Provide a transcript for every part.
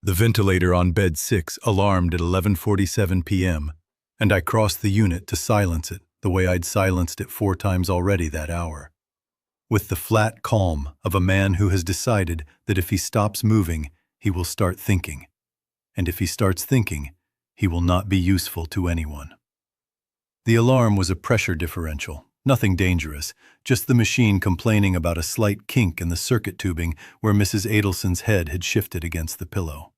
The ventilator on bed 6 alarmed at 11:47 p.m., and I crossed the unit to silence it the way I'd silenced it 4 times already that hour. With the flat calm of a man who has decided that if he stops moving, he will start thinking. And if he starts thinking, he will not be useful to anyone. The alarm was a pressure differential, nothing dangerous, just the machine complaining about a slight kink in the circuit tubing where Mrs. Adelson's head had shifted against the pillow.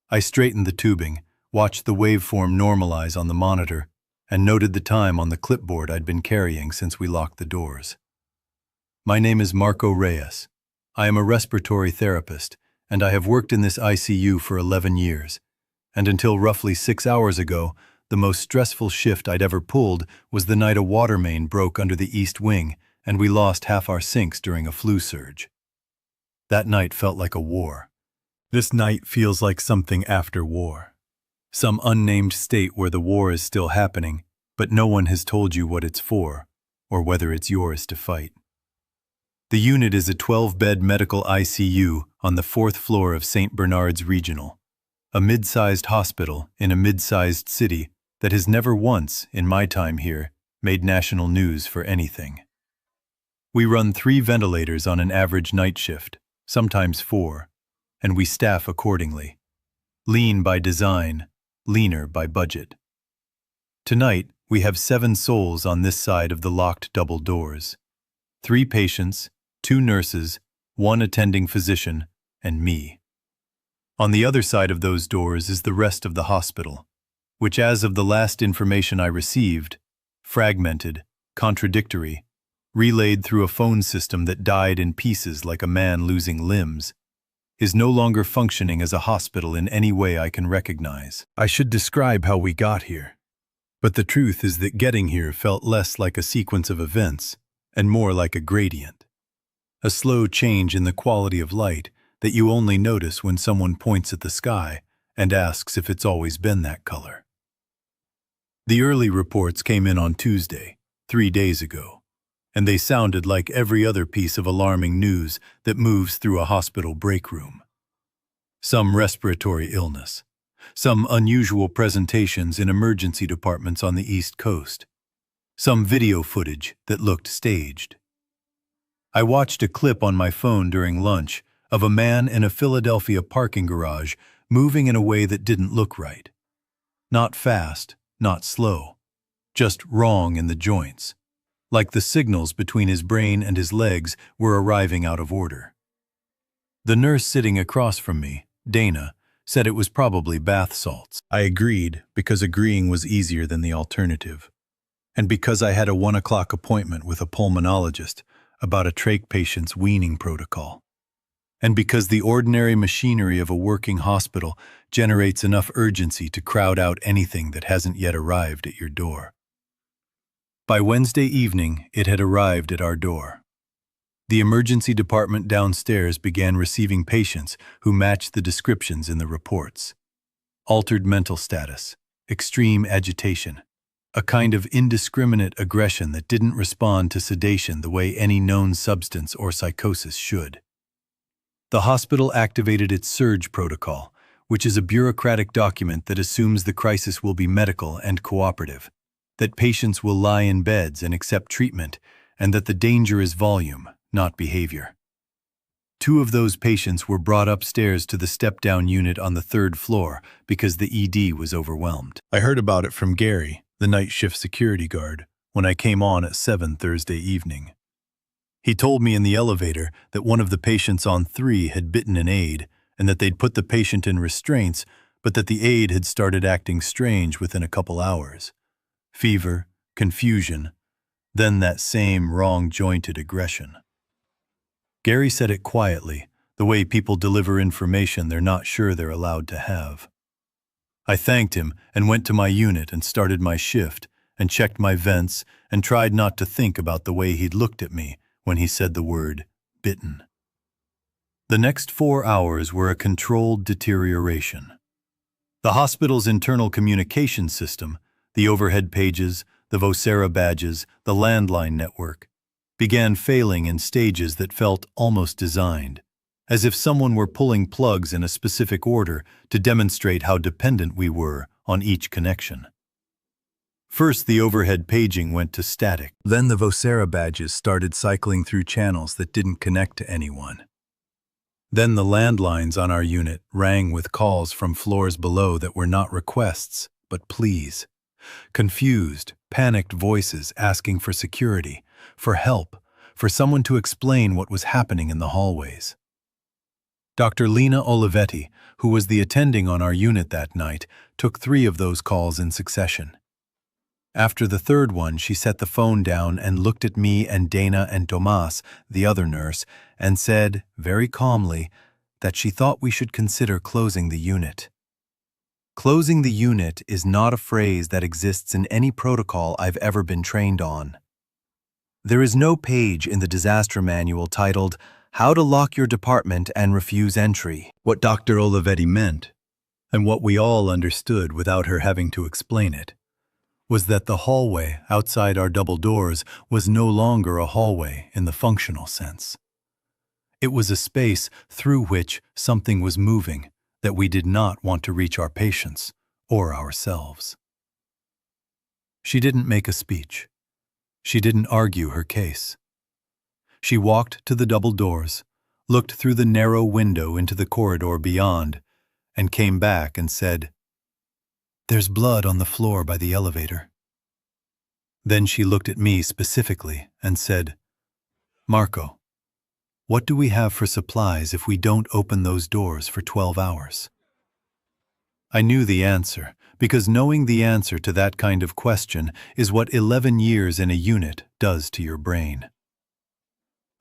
I straightened the tubing, watched the waveform normalize on the monitor, and noted the time on the clipboard I'd been carrying since we locked the doors. My name is Marco Reyes. I am a respiratory therapist, and I have worked in this ICU for 11 years. And until roughly 6 hours ago, the most stressful shift I'd ever pulled was the night a water main broke under the east wing and we lost half our sinks during a flu surge. That night felt like a war. This night feels like something after war. Some unnamed state where the war is still happening, but no one has told you what it's for, or whether it's yours to fight. The unit is a 12-bed medical ICU on the 4th floor of St. Bernard's Regional, a mid-sized hospital in a mid-sized city that has never once, in my time here, made national news for anything. We run 3 ventilators on an average night shift, sometimes 4, and we staff accordingly. Lean by design, leaner by budget. Tonight, we have 7 souls on this side of the locked double doors. 3 patients, 2 nurses, 1 attending physician, and me. On the other side of those doors is the rest of the hospital, which as of the last information I received, fragmented, contradictory, relayed through a phone system that died in pieces like a man losing limbs, is no longer functioning as a hospital in any way I can recognize. I should describe how we got here, but the truth is that getting here felt less like a sequence of events and more like a gradient, a slow change in the quality of light that you only notice when someone points at the sky and asks if it's always been that color. The early reports came in on Tuesday, 3 days ago, and they sounded like every other piece of alarming news that moves through a hospital break room. Some respiratory illness, some unusual presentations in emergency departments on the East Coast, some video footage that looked staged. I watched a clip on my phone during lunch of a man in a Philadelphia parking garage moving in a way that didn't look right. Not fast, not slow, just wrong in the joints, like the signals between his brain and his legs were arriving out of order. The nurse sitting across from me, Dana, said it was probably bath salts. I agreed because agreeing was easier than the alternative, and because I had a 1 o'clock appointment with a pulmonologist about a trach patient's weaning protocol, and because the ordinary machinery of a working hospital generates enough urgency to crowd out anything that hasn't yet arrived at your door. By Wednesday evening, it had arrived at our door. The emergency department downstairs began receiving patients who matched the descriptions in the reports. Altered mental status, extreme agitation, a kind of indiscriminate aggression that didn't respond to sedation the way any known substance or psychosis should. The hospital activated its surge protocol, which is a bureaucratic document that assumes the crisis will be medical and cooperative, that patients will lie in beds and accept treatment, and that the danger is volume, not behavior. 2 of those patients were brought upstairs to the step-down unit on the 3rd floor because the ED was overwhelmed. I heard about it from Gary, the night shift security guard, when I came on at 7 Thursday evening. He told me in the elevator that one of the patients on 3 had bitten an aide and that they'd put the patient in restraints, but that the aide had started acting strange within a couple hours. Fever, confusion, then that same wrong-jointed aggression. Gary said it quietly, the way people deliver information they're not sure they're allowed to have. I thanked him and went to my unit and started my shift and checked my vents and tried not to think about the way he'd looked at me when he said the word bitten. The next 4 hours were a controlled deterioration. The hospital's internal communication system, the overhead pages, the Vocera badges, the landline network, began failing in stages that felt almost designed, as if someone were pulling plugs in a specific order to demonstrate how dependent we were on each connection. First, the overhead paging went to static. Then the Vocera badges started cycling through channels that didn't connect to anyone. Then the landlines on our unit rang with calls from floors below that were not requests, but pleas. Confused, panicked voices asking for security, for help, for someone to explain what was happening in the hallways. Dr. Lena Olivetti, who was the attending on our unit that night, took 3 of those calls in succession. After the third one, she set the phone down and looked at me and Dana and Tomas, the other nurse, and said, very calmly, that she thought we should consider closing the unit. Closing the unit is not a phrase that exists in any protocol I've ever been trained on. There is no page in the disaster manual titled, "How to Lock Your Department and Refuse Entry." What Dr. Olivetti meant, and what we all understood without her having to explain it, was that the hallway outside our double doors was no longer a hallway in the functional sense. It was a space through which something was moving that we did not want to reach our patients or ourselves. She didn't make a speech. She didn't argue her case. She walked to the double doors, looked through the narrow window into the corridor beyond, and came back and said, "There's blood on the floor by the elevator." Then she looked at me specifically and said, "Marco, what do we have for supplies if we don't open those doors for 12 hours? I knew the answer, because knowing the answer to that kind of question is what 11 years in a unit does to your brain.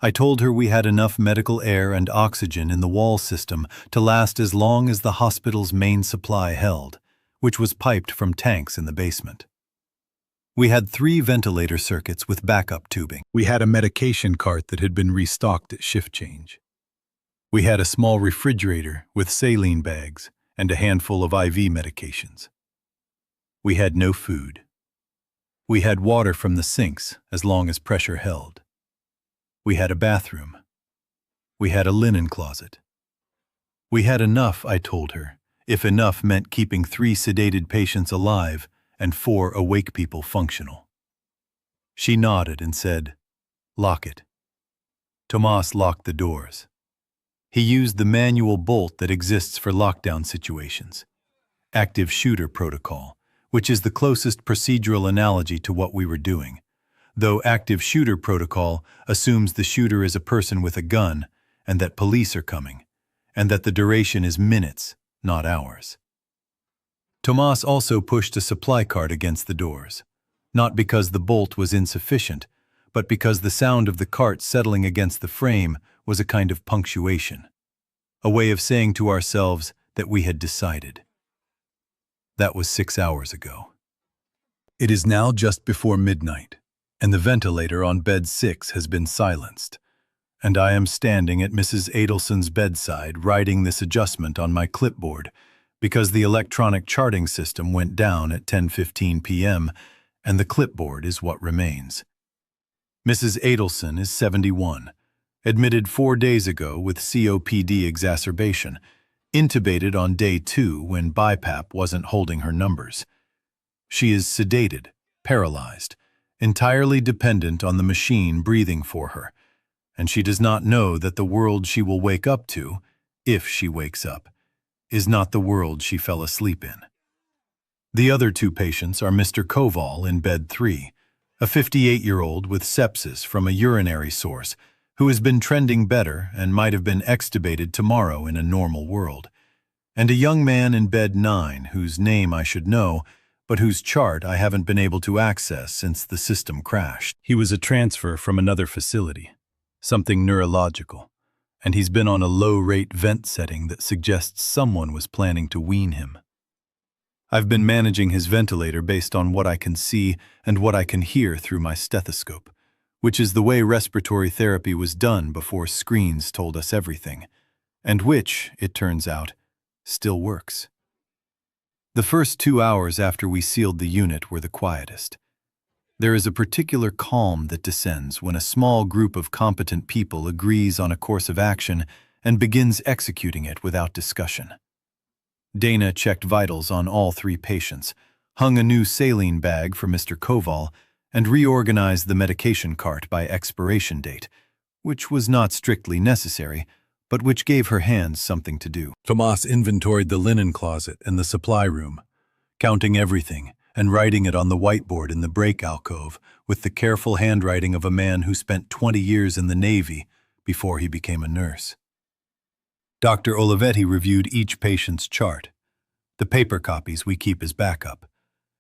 I told her we had enough medical air and oxygen in the wall system to last as long as the hospital's main supply held, which was piped from tanks in the basement. We had 3 ventilator circuits with backup tubing. We had a medication cart that had been restocked at shift change. We had a small refrigerator with saline bags and a handful of IV medications. We had no food. We had water from the sinks as long as pressure held. We had a bathroom. We had a linen closet. We had enough, I told her, if enough meant keeping 3 sedated patients alive and 4 awake people functional. She nodded and said, "Lock it." Tomas locked the doors. He used the manual bolt that exists for lockdown situations, active shooter protocol, which is the closest procedural analogy to what we were doing, though active shooter protocol assumes the shooter is a person with a gun and that police are coming, and that the duration is minutes, not hours. Tomas also pushed a supply cart against the doors, not because the bolt was insufficient, but because the sound of the cart settling against the frame was a kind of punctuation, a way of saying to ourselves that we had decided. That was 6 hours ago. It is now just before midnight, and the ventilator on bed 6 has been silenced, and I am standing at Mrs. Adelson's bedside writing this adjustment on my clipboard because the electronic charting system went down at 10:15 p.m., and the clipboard is what remains. Mrs. Adelson is 71, admitted 4 days ago with COPD exacerbation, intubated on day 2 when BiPAP wasn't holding her numbers. She is sedated, paralyzed, entirely dependent on the machine breathing for her, and she does not know that the world she will wake up to, if she wakes up, is not the world she fell asleep in. The other 2 patients are Mr. Koval in bed 3, a 58-year-old with sepsis from a urinary source who has been trending better and might have been extubated tomorrow in a normal world, and a young man in bed 9 whose name I should know, but whose chart I haven't been able to access since the system crashed. He was a transfer from another facility, something neurological, and he's been on a low-rate vent setting that suggests someone was planning to wean him. I've been managing his ventilator based on what I can see and what I can hear through my stethoscope, which is the way respiratory therapy was done before screens told us everything, and which, it turns out, still works. The first 2 hours after we sealed the unit were the quietest. There is a particular calm that descends when a small group of competent people agrees on a course of action and begins executing it without discussion. Dana checked vitals on all 3 patients, hung a new saline bag for Mr. Koval, and reorganized the medication cart by expiration date, which was not strictly necessary, but which gave her hands something to do. Tomas inventoried the linen closet and the supply room, counting everything and writing it on the whiteboard in the break alcove with the careful handwriting of a man who spent 20 years in the Navy before he became a nurse. Dr. Olivetti reviewed each patient's chart, the paper copies we keep as backup,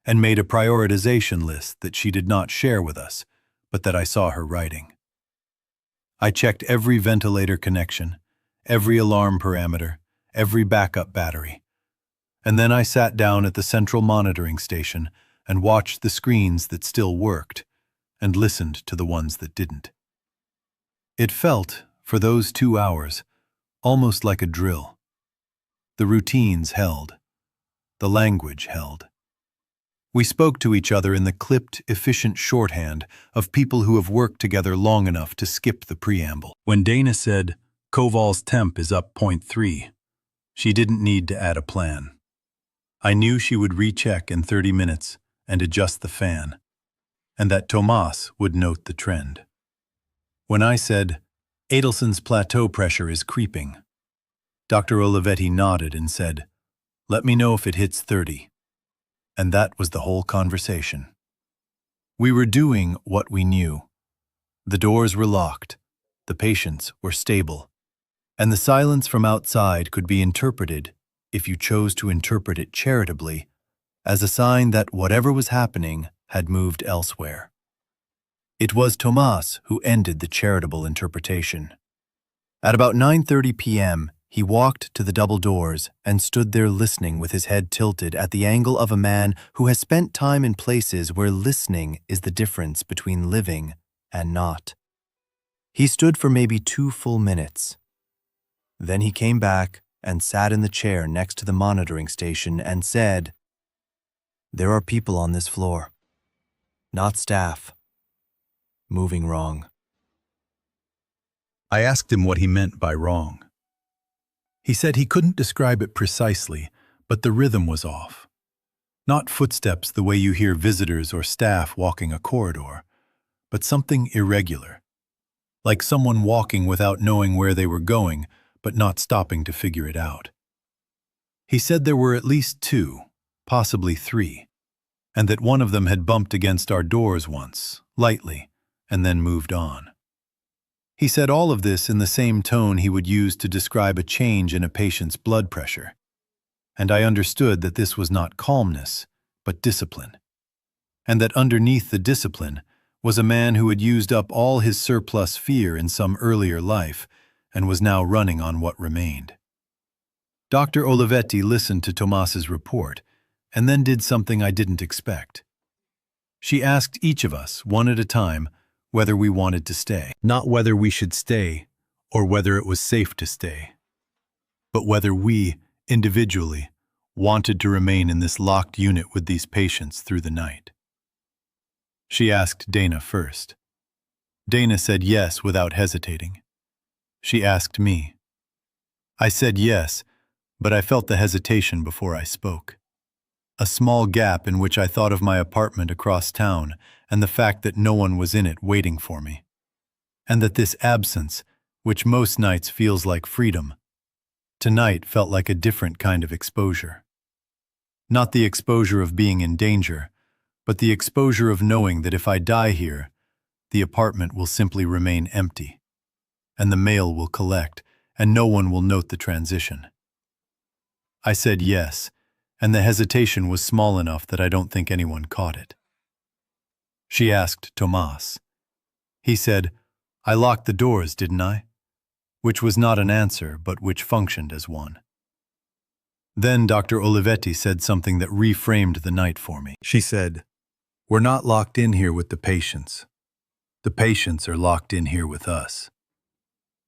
and made a prioritization list that she did not share with us, but that I saw her writing. I checked every ventilator connection, every alarm parameter, every backup battery, and then I sat down at the central monitoring station and watched the screens that still worked and listened to the ones that didn't. It felt, for those 2 hours, almost like a drill. The routines held. The language held. We spoke to each other in the clipped, efficient shorthand of people who have worked together long enough to skip the preamble. When Dana said, Koval's temp is up 0.3, she didn't need to add a plan. I knew she would recheck in 30 minutes and adjust the fan, and that Tomas would note the trend. When I said, Adelson's plateau pressure is creeping, Dr. Olivetti nodded and said, let me know if it hits 30. And that was the whole conversation. We were doing what we knew. The doors were locked, the patients were stable, and the silence from outside could be interpreted, if you chose to interpret it charitably, as a sign that whatever was happening had moved elsewhere. It was Tomas who ended the charitable interpretation. At about 9:30 p.m., he walked to the double doors and stood there listening with his head tilted at the angle of a man who has spent time in places where listening is the difference between living and not. He stood for maybe 2 full minutes. Then he came back and sat in the chair next to the monitoring station and said, there are people on this floor, not staff, moving wrong. I asked him what he meant by wrong. He said he couldn't describe it precisely, but the rhythm was off. Not footsteps the way you hear visitors or staff walking a corridor, but something irregular, like someone walking without knowing where they were going, but not stopping to figure it out. He said there were at least 2, possibly 3, and that one of them had bumped against our doors once, lightly, and then moved on. He said all of this in the same tone he would use to describe a change in a patient's blood pressure, and I understood that this was not calmness, but discipline, and that underneath the discipline was a man who had used up all his surplus fear in some earlier life and was now running on what remained. Dr. Olivetti listened to Tomas's report and then did something I didn't expect. She asked each of us, one at a time, whether we wanted to stay. Not whether we should stay or whether it was safe to stay, but whether we, individually, wanted to remain in this locked unit with these patients through the night. She asked Dana first. Dana said yes without hesitating. She asked me. I said yes, but I felt the hesitation before I spoke. A small gap in which I thought of my apartment across town and the fact that no one was in it waiting for me. And that this absence, which most nights feels like freedom, tonight felt like a different kind of exposure. Not the exposure of being in danger, but the exposure of knowing that if I die here, the apartment will simply remain empty, and the mail will collect, and no one will note the transition. I said yes, and the hesitation was small enough that I don't think anyone caught it. She asked Tomas. He said, I locked the doors, didn't I? Which was not an answer, but which functioned as one. Then Dr. Olivetti said something that reframed the night for me. She said, we're not locked in here with the patients. The patients are locked in here with us.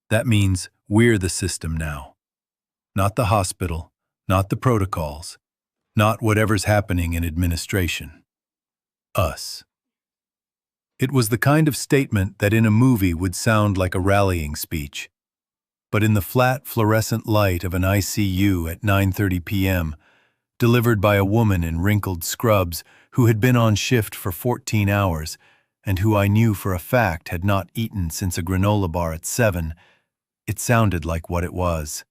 That means we're the system now. Not the hospital, not the protocols, not whatever's happening in administration. Us. It was the kind of statement that in a movie would sound like a rallying speech. But in the flat fluorescent light of an ICU at 9:30 p.m., delivered by a woman in wrinkled scrubs who had been on shift for 14 hours and who I knew for a fact had not eaten since a granola bar at 7, it sounded like what it was.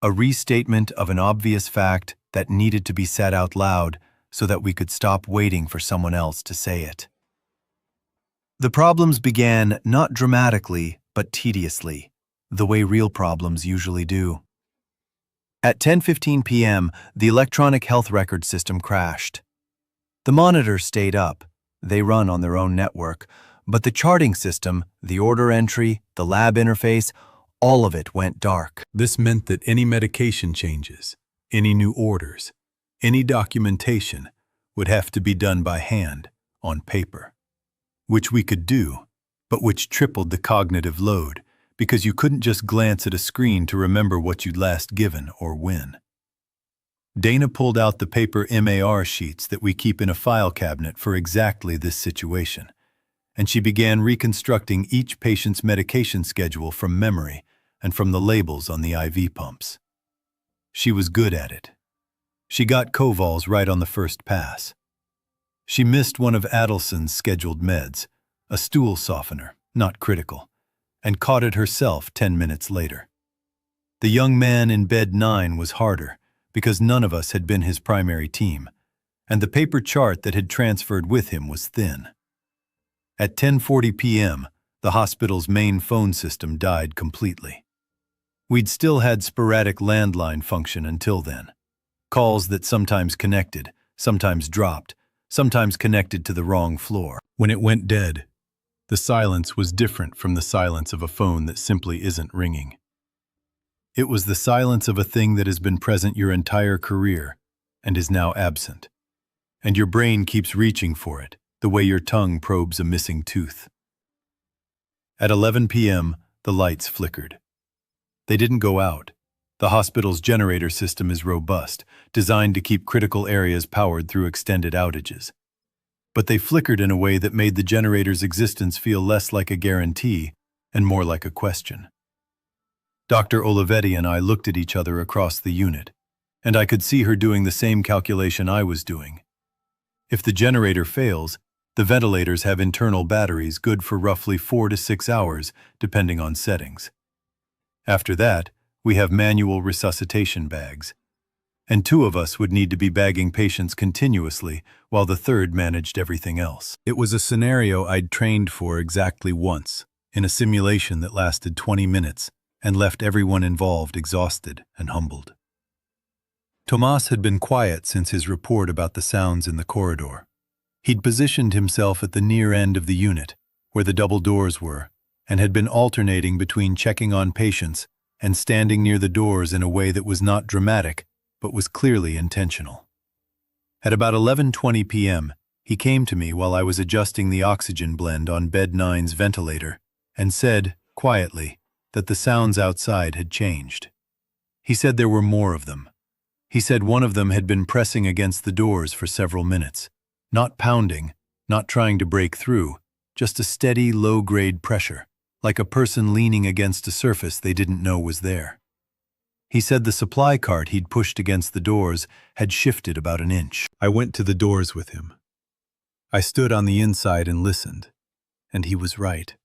A restatement of an obvious fact that needed to be said out loud so that we could stop waiting for someone else to say it. The problems began not dramatically, but tediously, the way real problems usually do. At 10:15 p.m., the electronic health record system crashed. The monitors stayed up. They run on their own network, but the charting system, the order entry, the lab interface, all of it went dark. This meant that any medication changes, any new orders, any documentation would have to be done by hand, on paper. Which we could do, but which tripled the cognitive load, because you couldn't just glance at a screen to remember what you'd last given or when. Dana pulled out the paper MAR sheets that we keep in a file cabinet for exactly this situation, and she began reconstructing each patient's medication schedule from memory and from the labels on the IV pumps. She was good at it. She got Coval's right on the first pass. She missed one of Adelson's scheduled meds, a stool softener, not critical, and caught it herself 10 minutes later. The young man in bed 9 was harder, because none of us had been his primary team, and the paper chart that had transferred with him was thin. At 10:40 p.m., the hospital's main phone system died completely. We'd still had sporadic landline function until then. Calls that sometimes connected, sometimes dropped, sometimes connected to the wrong floor. When it went dead, the silence was different from the silence of a phone that simply isn't ringing. It was the silence of a thing that has been present your entire career and is now absent. And your brain keeps reaching for it, the way your tongue probes a missing tooth. At 11 p.m., the lights flickered. They didn't go out. The hospital's generator system is robust, designed to keep critical areas powered through extended outages. But they flickered in a way that made the generator's existence feel less like a guarantee and more like a question. Dr. Olivetti and I looked at each other across the unit, and I could see her doing the same calculation I was doing. If the generator fails, the ventilators have internal batteries good for roughly 4 to 6 hours, depending on settings. After that, we have manual resuscitation bags, and 2 of us would need to be bagging patients continuously while the third managed everything else. It was a scenario I'd trained for exactly once, in a simulation that lasted 20 minutes and left everyone involved exhausted and humbled. Tomas had been quiet since his report about the sounds in the corridor. He'd positioned himself at the near end of the unit, where the double doors were, and had been alternating between checking on patients and standing near the doors in a way that was not dramatic, but was clearly intentional. At about 11:20 p.m., he came to me while I was adjusting the oxygen blend on bed 9's ventilator and said, quietly, that the sounds outside had changed. He said there were more of them. He said one of them had been pressing against the doors for several minutes, not pounding, not trying to break through, just a steady, low-grade pressure, like a person leaning against a surface they didn't know was there. He said the supply cart he'd pushed against the doors had shifted about an inch. I went to the doors with him. I stood on the inside and listened, and he was right.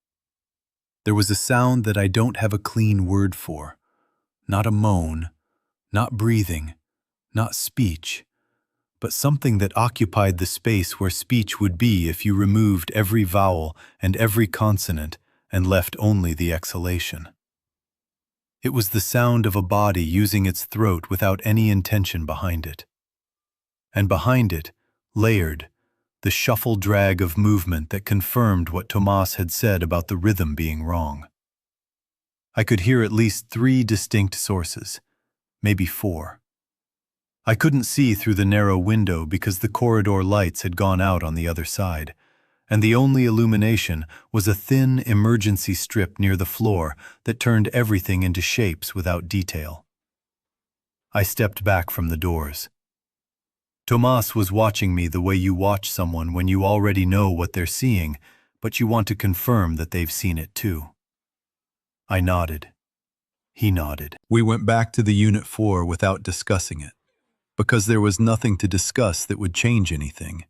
There was a sound that I don't have a clean word for. Not a moan, not breathing, not speech, but something that occupied the space where speech would be if you removed every vowel and every consonant and left only the exhalation. It was the sound of a body using its throat without any intention behind it. And behind it, layered, the shuffle drag of movement that confirmed what Tomas had said about the rhythm being wrong. I could hear at least 3 distinct sources, maybe 4. I couldn't see through the narrow window because the corridor lights had gone out on the other side, and the only illumination was a thin emergency strip near the floor that turned everything into shapes without detail. I stepped back from the doors. Tomas was watching me the way you watch someone when you already know what they're seeing, but you want to confirm that they've seen it too. I nodded. He nodded. We went back to the Unit 4 without discussing it, because there was nothing to discuss that would change anything,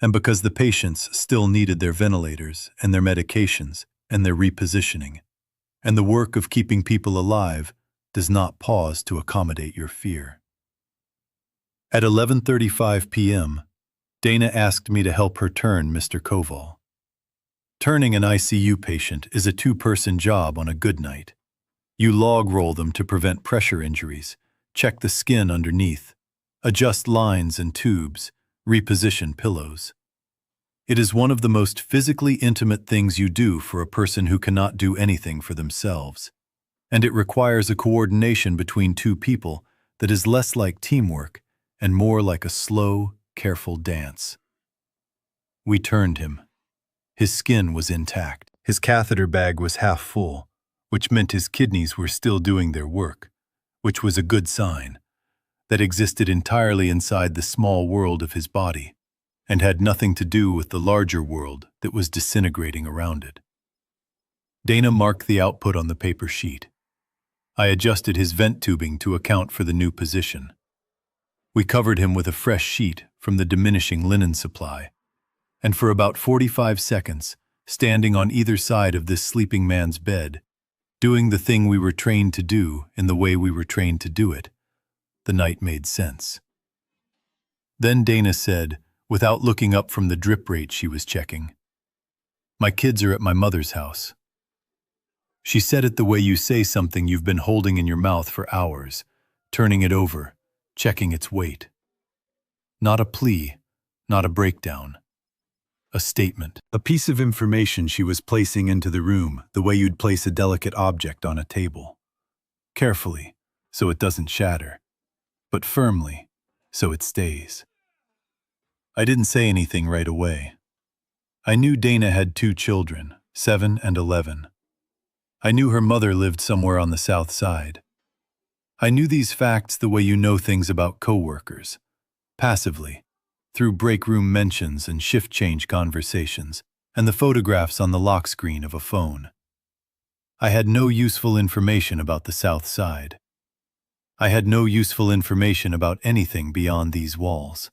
and because the patients still needed their ventilators and their medications and their repositioning, and the work of keeping people alive does not pause to accommodate your fear. At 11:35 p.m., Dana asked me to help her turn Mr. Koval. Turning an ICU patient is a two-person job on a good night. You log roll them to prevent pressure injuries, check the skin underneath, adjust lines and tubes, reposition pillows. It is one of the most physically intimate things you do for a person who cannot do anything for themselves, and it requires a coordination between two people that is less like teamwork and more like a slow, careful dance. We turned him. His skin was intact. His catheter bag was half full, which meant his kidneys were still doing their work, which was a good sign, that existed entirely inside the small world of his body, and had nothing to do with the larger world that was disintegrating around it. Dana marked the output on the paper sheet. I adjusted his vent tubing to account for the new position. We covered him with a fresh sheet from the diminishing linen supply, and for about 45 seconds, standing on either side of this sleeping man's bed, doing the thing we were trained to do in the way we were trained to do it, the night made sense. Then Dana said, without looking up from the drip rate she was checking, "My kids are at my mother's house." She said it the way you say something you've been holding in your mouth for hours, turning it over, checking its weight. Not a plea, not a breakdown. A statement. A piece of information she was placing into the room the way you'd place a delicate object on a table. Carefully, so it doesn't shatter, but firmly, so it stays. I didn't say anything right away. I knew Dana had 2 children, 7 and 11. I knew her mother lived somewhere on the south side. I knew these facts the way you know things about coworkers, passively, through break room mentions and shift change conversations, and the photographs on the lock screen of a phone. I had no useful information about the south side. I had no useful information about anything beyond these walls.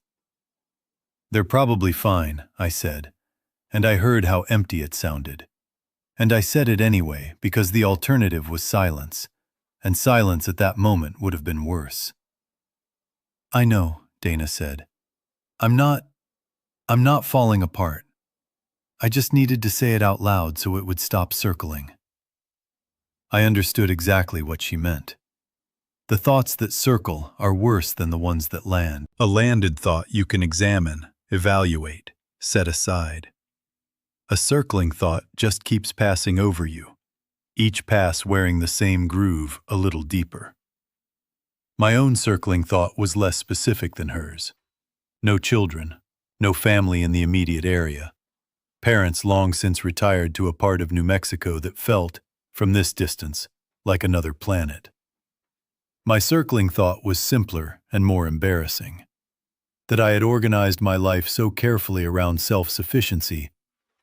"They're probably fine," I said, and I heard how empty it sounded. And I said it anyway because the alternative was silence, and silence at that moment would have been worse. "I know," Dana said. I'm not falling apart. I just needed to say it out loud so it would stop circling." I understood exactly what she meant. The thoughts that circle are worse than the ones that land. A landed thought you can examine, evaluate, set aside. A circling thought just keeps passing over you, each pass wearing the same groove a little deeper. My own circling thought was less specific than hers. No children, no family in the immediate area. Parents long since retired to a part of New Mexico that felt, from this distance, like another planet. My circling thought was simpler and more embarrassing. That I had organized my life so carefully around self-sufficiency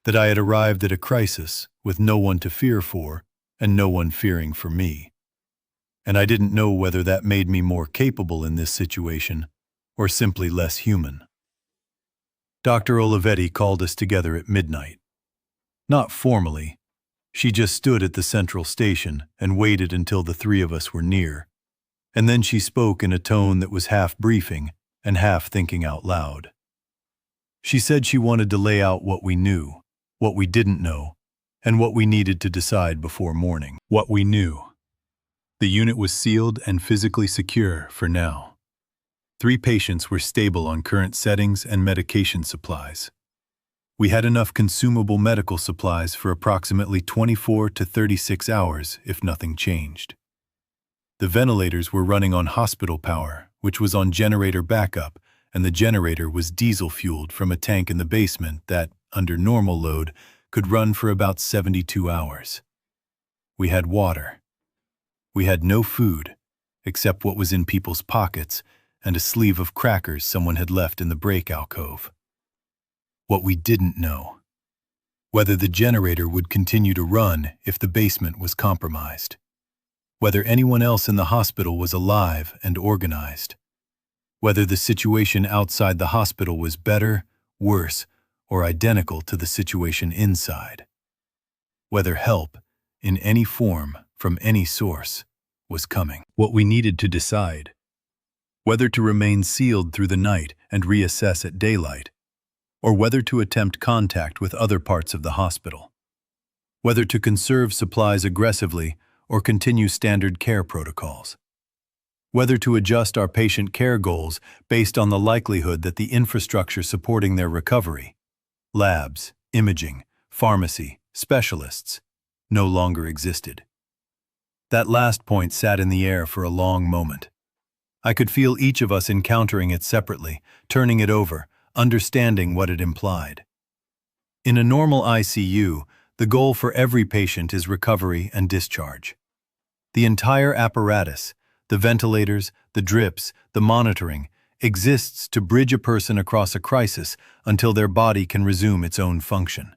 that I had arrived at a crisis with no one to fear for and no one fearing for me. And I didn't know whether that made me more capable in this situation or simply less human. Dr. Olivetti called us together at midnight. Not formally. She just stood at the central station and waited until the 3 of us were near. And then she spoke in a tone that was half briefing and half thinking out loud. She said she wanted to lay out what we knew, what we didn't know, and what we needed to decide before morning. What we knew. The unit was sealed and physically secure for now. 3 patients were stable on current settings and medication supplies. We had enough consumable medical supplies for approximately 24 to 36 hours if nothing changed. The ventilators were running on hospital power, which was on generator backup, and the generator was diesel-fueled from a tank in the basement that, under normal load, could run for about 72 hours. We had water. We had no food, except what was in people's pockets, and a sleeve of crackers someone had left in the break alcove. What we didn't know. Whether the generator would continue to run if the basement was compromised. whether anyone else in the hospital was alive and organized, whether the situation outside the hospital was better, worse, or identical to the situation inside, whether help, in any form, from any source, was coming. What we needed to decide, whether to remain sealed through the night and reassess at daylight, or whether to attempt contact with other parts of the hospital, whether to conserve supplies aggressively or continue standard care protocols, whether to adjust our patient care goals based on the likelihood that the infrastructure supporting their recovery, labs, imaging, pharmacy, specialists, no longer existed. That last point sat in the air for a long moment. I could feel each of us encountering it separately, turning it over, understanding what it implied. In a normal ICU, the goal for every patient is recovery and discharge. The entire apparatus, the ventilators, the drips, the monitoring, exists to bridge a person across a crisis until their body can resume its own function.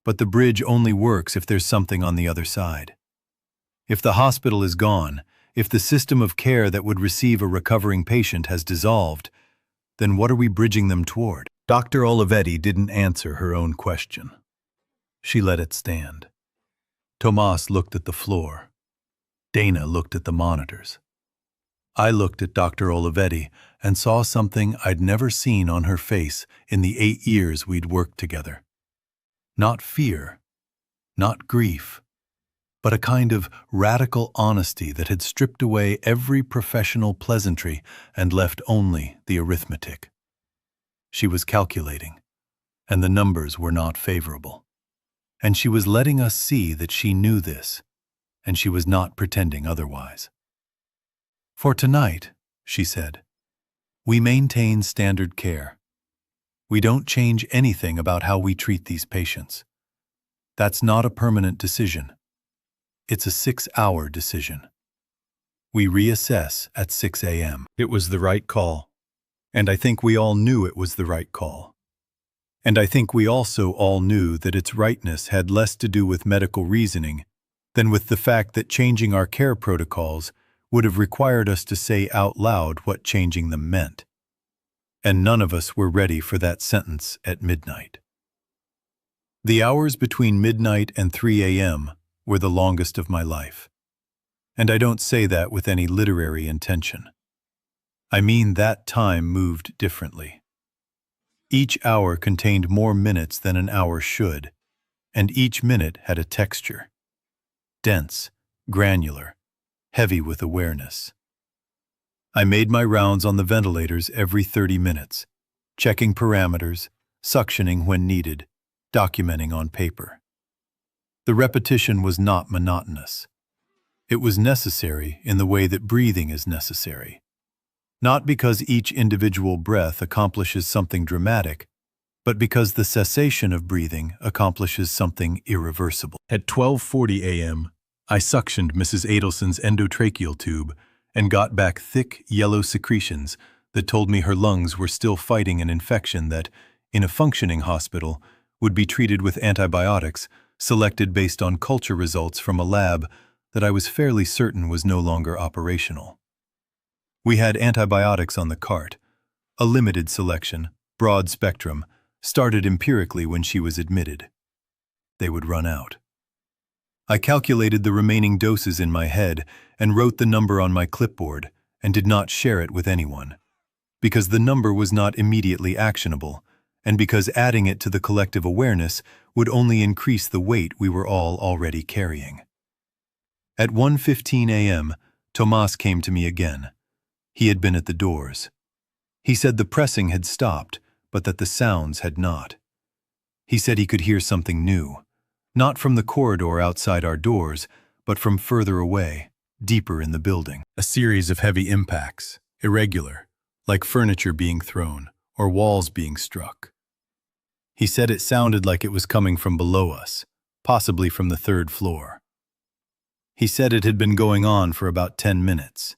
But the bridge only works if there's something on the other side. If the hospital is gone, if the system of care that would receive a recovering patient has dissolved, then what are we bridging them toward? Dr. Olivetti didn't answer her own question. She let it stand. Tomas looked at the floor. Dana looked at the monitors. I looked at Dr. Olivetti and saw something I'd never seen on her face in the 8 years we'd worked together. Not fear, not grief, but a kind of radical honesty that had stripped away every professional pleasantry and left only the arithmetic. She was calculating, and the numbers were not favorable. And she was letting us see that she knew this, and she was not pretending otherwise. For tonight, she said, we maintain standard care. We don't change anything about how we treat these patients. That's not a permanent decision. It's a 6-hour decision. We reassess at 6 a.m. It was the right call. And I think we all knew it was the right call. And I think we also all knew that its rightness had less to do with medical reasoning than with the fact that changing our care protocols would have required us to say out loud what changing them meant. And none of us were ready for that sentence at midnight. The hours between midnight and 3 a.m. were the longest of my life. And I don't say that with any literary intention. I mean that time moved differently. Each hour contained more minutes than an hour should, and each minute had a texture. Dense, granular, heavy with awareness. I made my rounds on the ventilators every 30 minutes, checking parameters, suctioning when needed, documenting on paper. The repetition was not monotonous. It was necessary in the way that breathing is necessary. Not because each individual breath accomplishes something dramatic, but because the cessation of breathing accomplishes something irreversible. At 12:40 a.m., I suctioned Mrs. Adelson's endotracheal tube and got back thick, yellow secretions that told me her lungs were still fighting an infection that, in a functioning hospital, would be treated with antibiotics selected based on culture results from a lab that I was fairly certain was no longer operational. We had antibiotics on the cart, a limited selection, broad spectrum, started empirically when she was admitted. They would run out. I calculated the remaining doses in my head and wrote the number on my clipboard and did not share it with anyone, because the number was not immediately actionable, and because adding it to the collective awareness would only increase the weight we were all already carrying. At 1:15 a.m., Tomas came to me again. He had been at the doors. He said the pressing had stopped, but that the sounds had not. He said he could hear something new, not from the corridor outside our doors, but from further away, deeper in the building. A series of heavy impacts, irregular, like furniture being thrown or walls being struck. He said it sounded like it was coming from below us, possibly from the 3rd floor. He said it had been going on for about 10 minutes.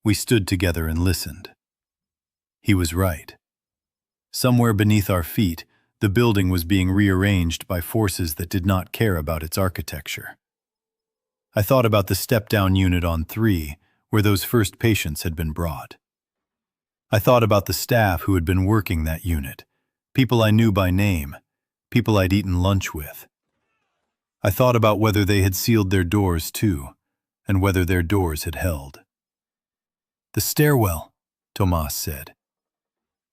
We stood together and listened. He was right. Somewhere beneath our feet, the building was being rearranged by forces that did not care about its architecture. I thought about the step-down unit on 3, where those first patients had been brought. I thought about the staff who had been working that unit, people I knew by name, people I'd eaten lunch with. I thought about whether they had sealed their doors too, and whether their doors had held. "The stairwell," Tomas said.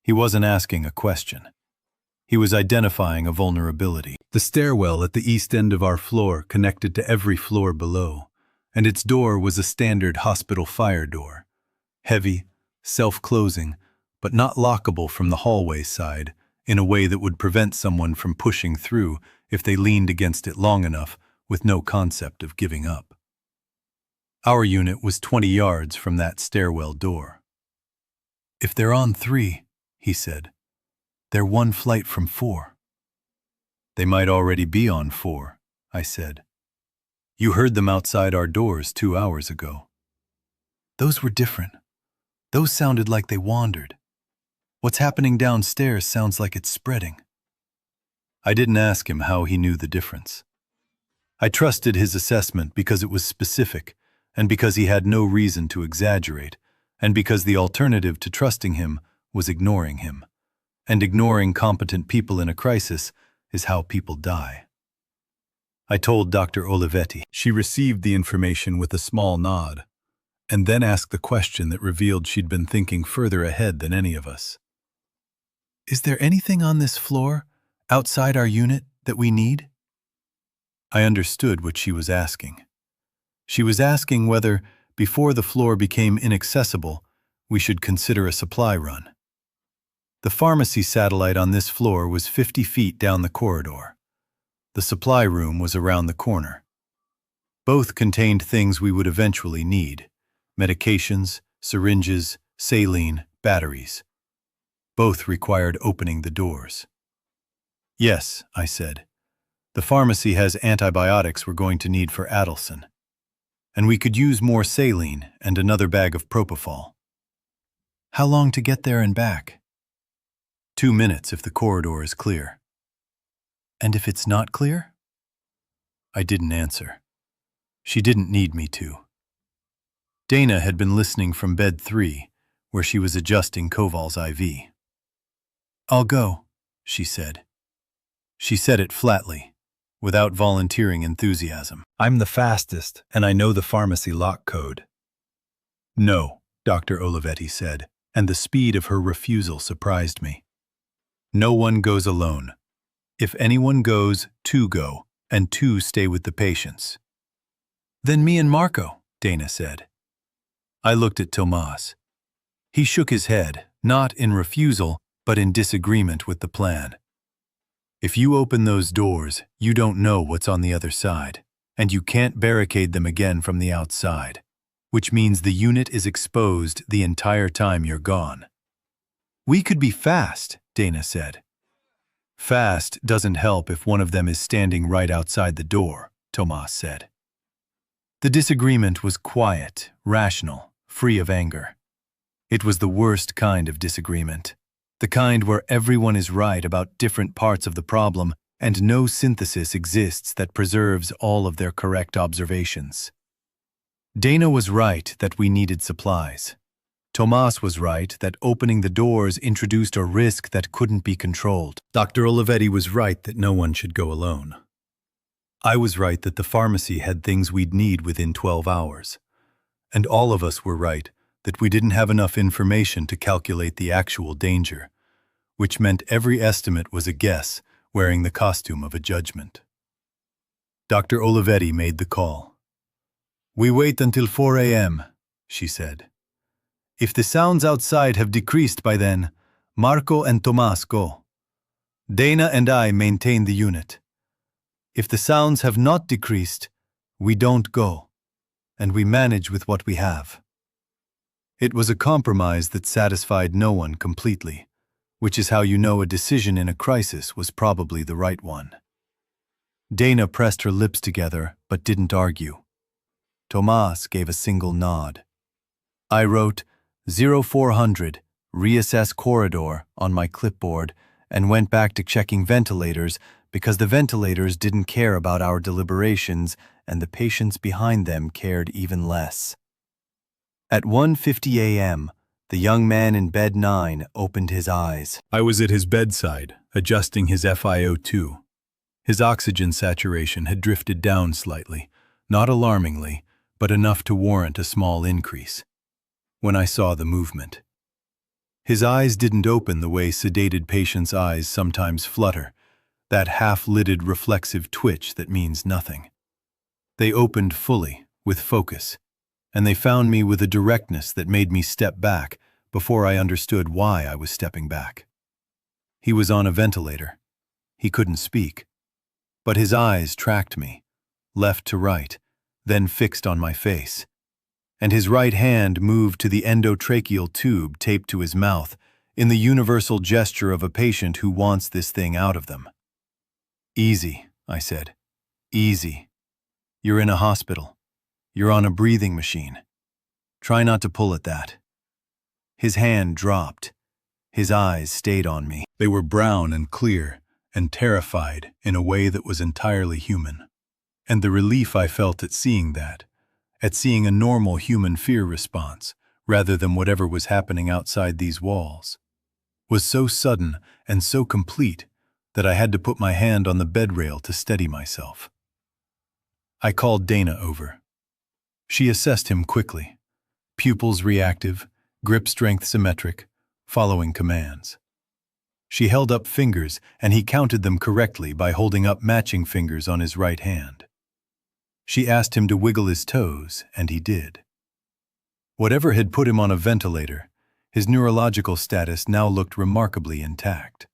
He wasn't asking a question. He was identifying a vulnerability. The stairwell at the east end of our floor connected to every floor below, and its door was a standard hospital fire door. Heavy, self-closing, but not lockable from the hallway side in a way that would prevent someone from pushing through if they leaned against it long enough with no concept of giving up. Our unit was 20 yards from that stairwell door. "If they're on 3, he said, "they're one flight from 4. "They might already be on 4, I said. "You heard them outside our doors 2 hours ago." "Those were different. Those sounded like they wandered. What's happening downstairs sounds like it's spreading." I didn't ask him how he knew the difference. I trusted his assessment because it was specific, and because he had no reason to exaggerate, and because the alternative to trusting him was ignoring him. And ignoring competent people in a crisis is how people die. I told Dr. Olivetti. She received the information with a small nod, and then asked the question that revealed she'd been thinking further ahead than any of us. "Is there anything on this floor, outside our unit, that we need?" I understood what she was asking. She was asking whether, before the floor became inaccessible, we should consider a supply run. The pharmacy satellite on this floor was 50 feet down the corridor. The supply room was around the corner. Both contained things we would eventually need: medications, syringes, saline, batteries. Both required opening the doors. "Yes," I said. "The pharmacy has antibiotics we're going to need for Adelson. And we could use more saline and another bag of propofol." "How long to get there and back?" 2 minutes if the corridor is clear." "And if it's not clear?" I didn't answer. She didn't need me to. Dana had been listening from bed 3, where she was adjusting Koval's IV. "I'll go," she said. She said it flatly, without volunteering enthusiasm. "I'm the fastest, and I know the pharmacy lock code." "No," Dr. Olivetti said, and the speed of her refusal surprised me. "No one goes alone. If anyone goes, 2 go, and 2 stay with the patients." "Then me and Marco," Dana said. I looked at Tomas. He shook his head, not in refusal, but in disagreement with the plan. "If you open those doors, you don't know what's on the other side, and you can't barricade them again from the outside, which means the unit is exposed the entire time you're gone." "We could be fast," Dana said. "Fast doesn't help if one of them is standing right outside the door," Tomas said. The disagreement was quiet, rational, free of anger. It was the worst kind of disagreement. The kind where everyone is right about different parts of the problem and no synthesis exists that preserves all of their correct observations. Dana was right that we needed supplies. Tomas was right that opening the doors introduced a risk that couldn't be controlled. Dr. Olivetti was right that no one should go alone. I was right that the pharmacy had things we'd need within 12 hours. And all of us were right that we didn't have enough information to calculate the actual danger, which meant every estimate was a guess wearing the costume of a judgment. Dr. Olivetti made the call. "We wait until 4 a.m., she said. "If the sounds outside have decreased by then, Marco and Tomas go. Dana and I maintain the unit. If the sounds have not decreased, we don't go, and we manage with what we have." It was a compromise that satisfied no one completely, which is how you know a decision in a crisis was probably the right one. Dana pressed her lips together but didn't argue. Tomas gave a single nod. I wrote 0400, reassess corridor, on my clipboard and went back to checking ventilators because the ventilators didn't care about our deliberations and the patients behind them cared even less. At 1:50 a.m., the young man in bed 9 opened his eyes. I was at his bedside, adjusting his FiO2. His oxygen saturation had drifted down slightly, not alarmingly, but enough to warrant a small increase. When I saw the movement, his eyes didn't open the way sedated patients' eyes sometimes flutter, that half-lidded reflexive twitch that means nothing. They opened fully, with focus, and they found me with a directness that made me step back before I understood why I was stepping back. He was on a ventilator. He couldn't speak. But his eyes tracked me, left to right, then fixed on my face. And his right hand moved to the endotracheal tube taped to his mouth in the universal gesture of a patient who wants this thing out of them. "Easy," I said. "Easy. You're in a hospital. You're on a breathing machine. Try not to pull at that." His hand dropped. His eyes stayed on me. They were brown and clear and terrified in a way that was entirely human. And the relief I felt at seeing that, at seeing a normal human fear response, rather than whatever was happening outside these walls, was so sudden and so complete that I had to put my hand on the bed rail to steady myself. I called Dana over. She assessed him quickly, pupils reactive, grip strength symmetric, following commands. She held up fingers, and he counted them correctly by holding up matching fingers on his right hand. She asked him to wiggle his toes, and he did. Whatever had put him on a ventilator, his neurological status now looked remarkably intact.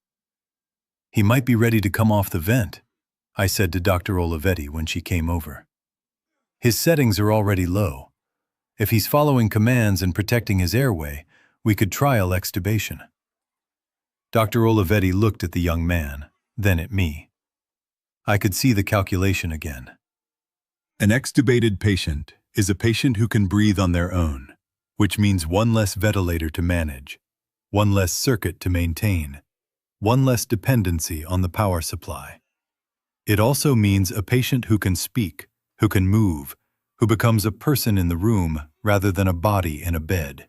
"He might be ready to come off the vent," I said to Dr. Olivetti when she came over. "His settings are already low. If he's following commands and protecting his airway, we could trial extubation." Dr. Olivetti looked at the young man, then at me. I could see the calculation again. An extubated patient is a patient who can breathe on their own, which means one less ventilator to manage, one less circuit to maintain, one less dependency on the power supply. It also means a patient who can speak, who can move, who becomes a person in the room rather than a body in a bed.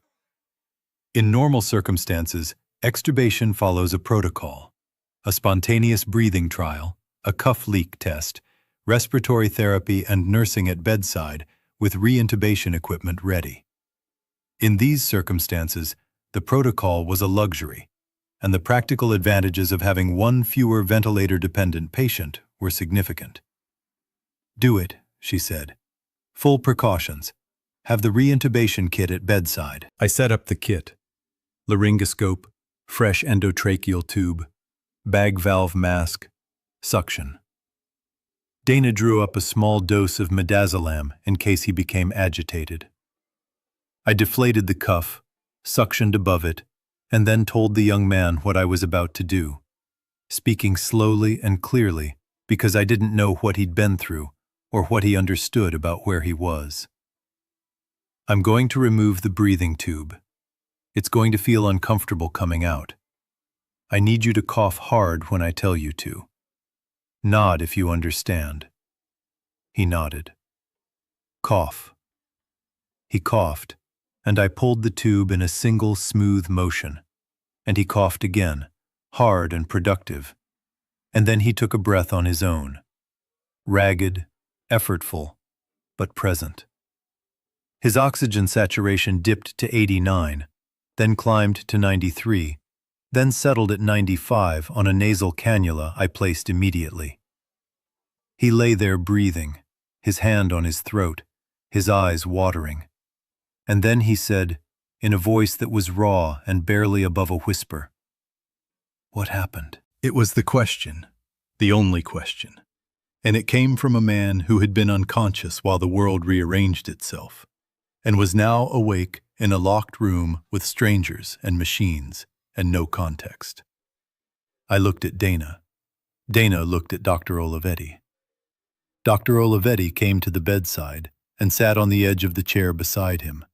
In normal circumstances, extubation follows a protocol: a spontaneous breathing trial, a cuff leak test, respiratory therapy, and nursing at bedside with re-intubation equipment ready. In these circumstances, the protocol was a luxury, and the practical advantages of having one fewer ventilator-dependent patient were significant. "Do it," she said. "Full precautions. Have the re-intubation kit at bedside." I set up the kit. Laryngoscope, fresh endotracheal tube, bag valve mask, suction. Dana drew up a small dose of midazolam in case he became agitated. I deflated the cuff, suctioned above it, and then told the young man what I was about to do, speaking slowly and clearly because I didn't know what he'd been through or what he understood about where he was. "I'm going to remove the breathing tube. It's going to feel uncomfortable coming out. I need you to cough hard when I tell you to. Nod if you understand." He nodded. "Cough." He coughed, and I pulled the tube in a single smooth motion, and he coughed again, hard and productive, and then he took a breath on his own, ragged, effortful, but present. His oxygen saturation dipped to 89, then climbed to 93, then settled at 95 on a nasal cannula I placed immediately. He lay there breathing, his hand on his throat, his eyes watering. And then he said, in a voice that was raw and barely above a whisper, "What happened?" It was the question, the only question, and it came from a man who had been unconscious while the world rearranged itself, and was now awake in a locked room with strangers and machines and no context. I looked at Dana. Dana looked at Dr. Olivetti. Dr. Olivetti came to the bedside and sat on the edge of the chair beside him,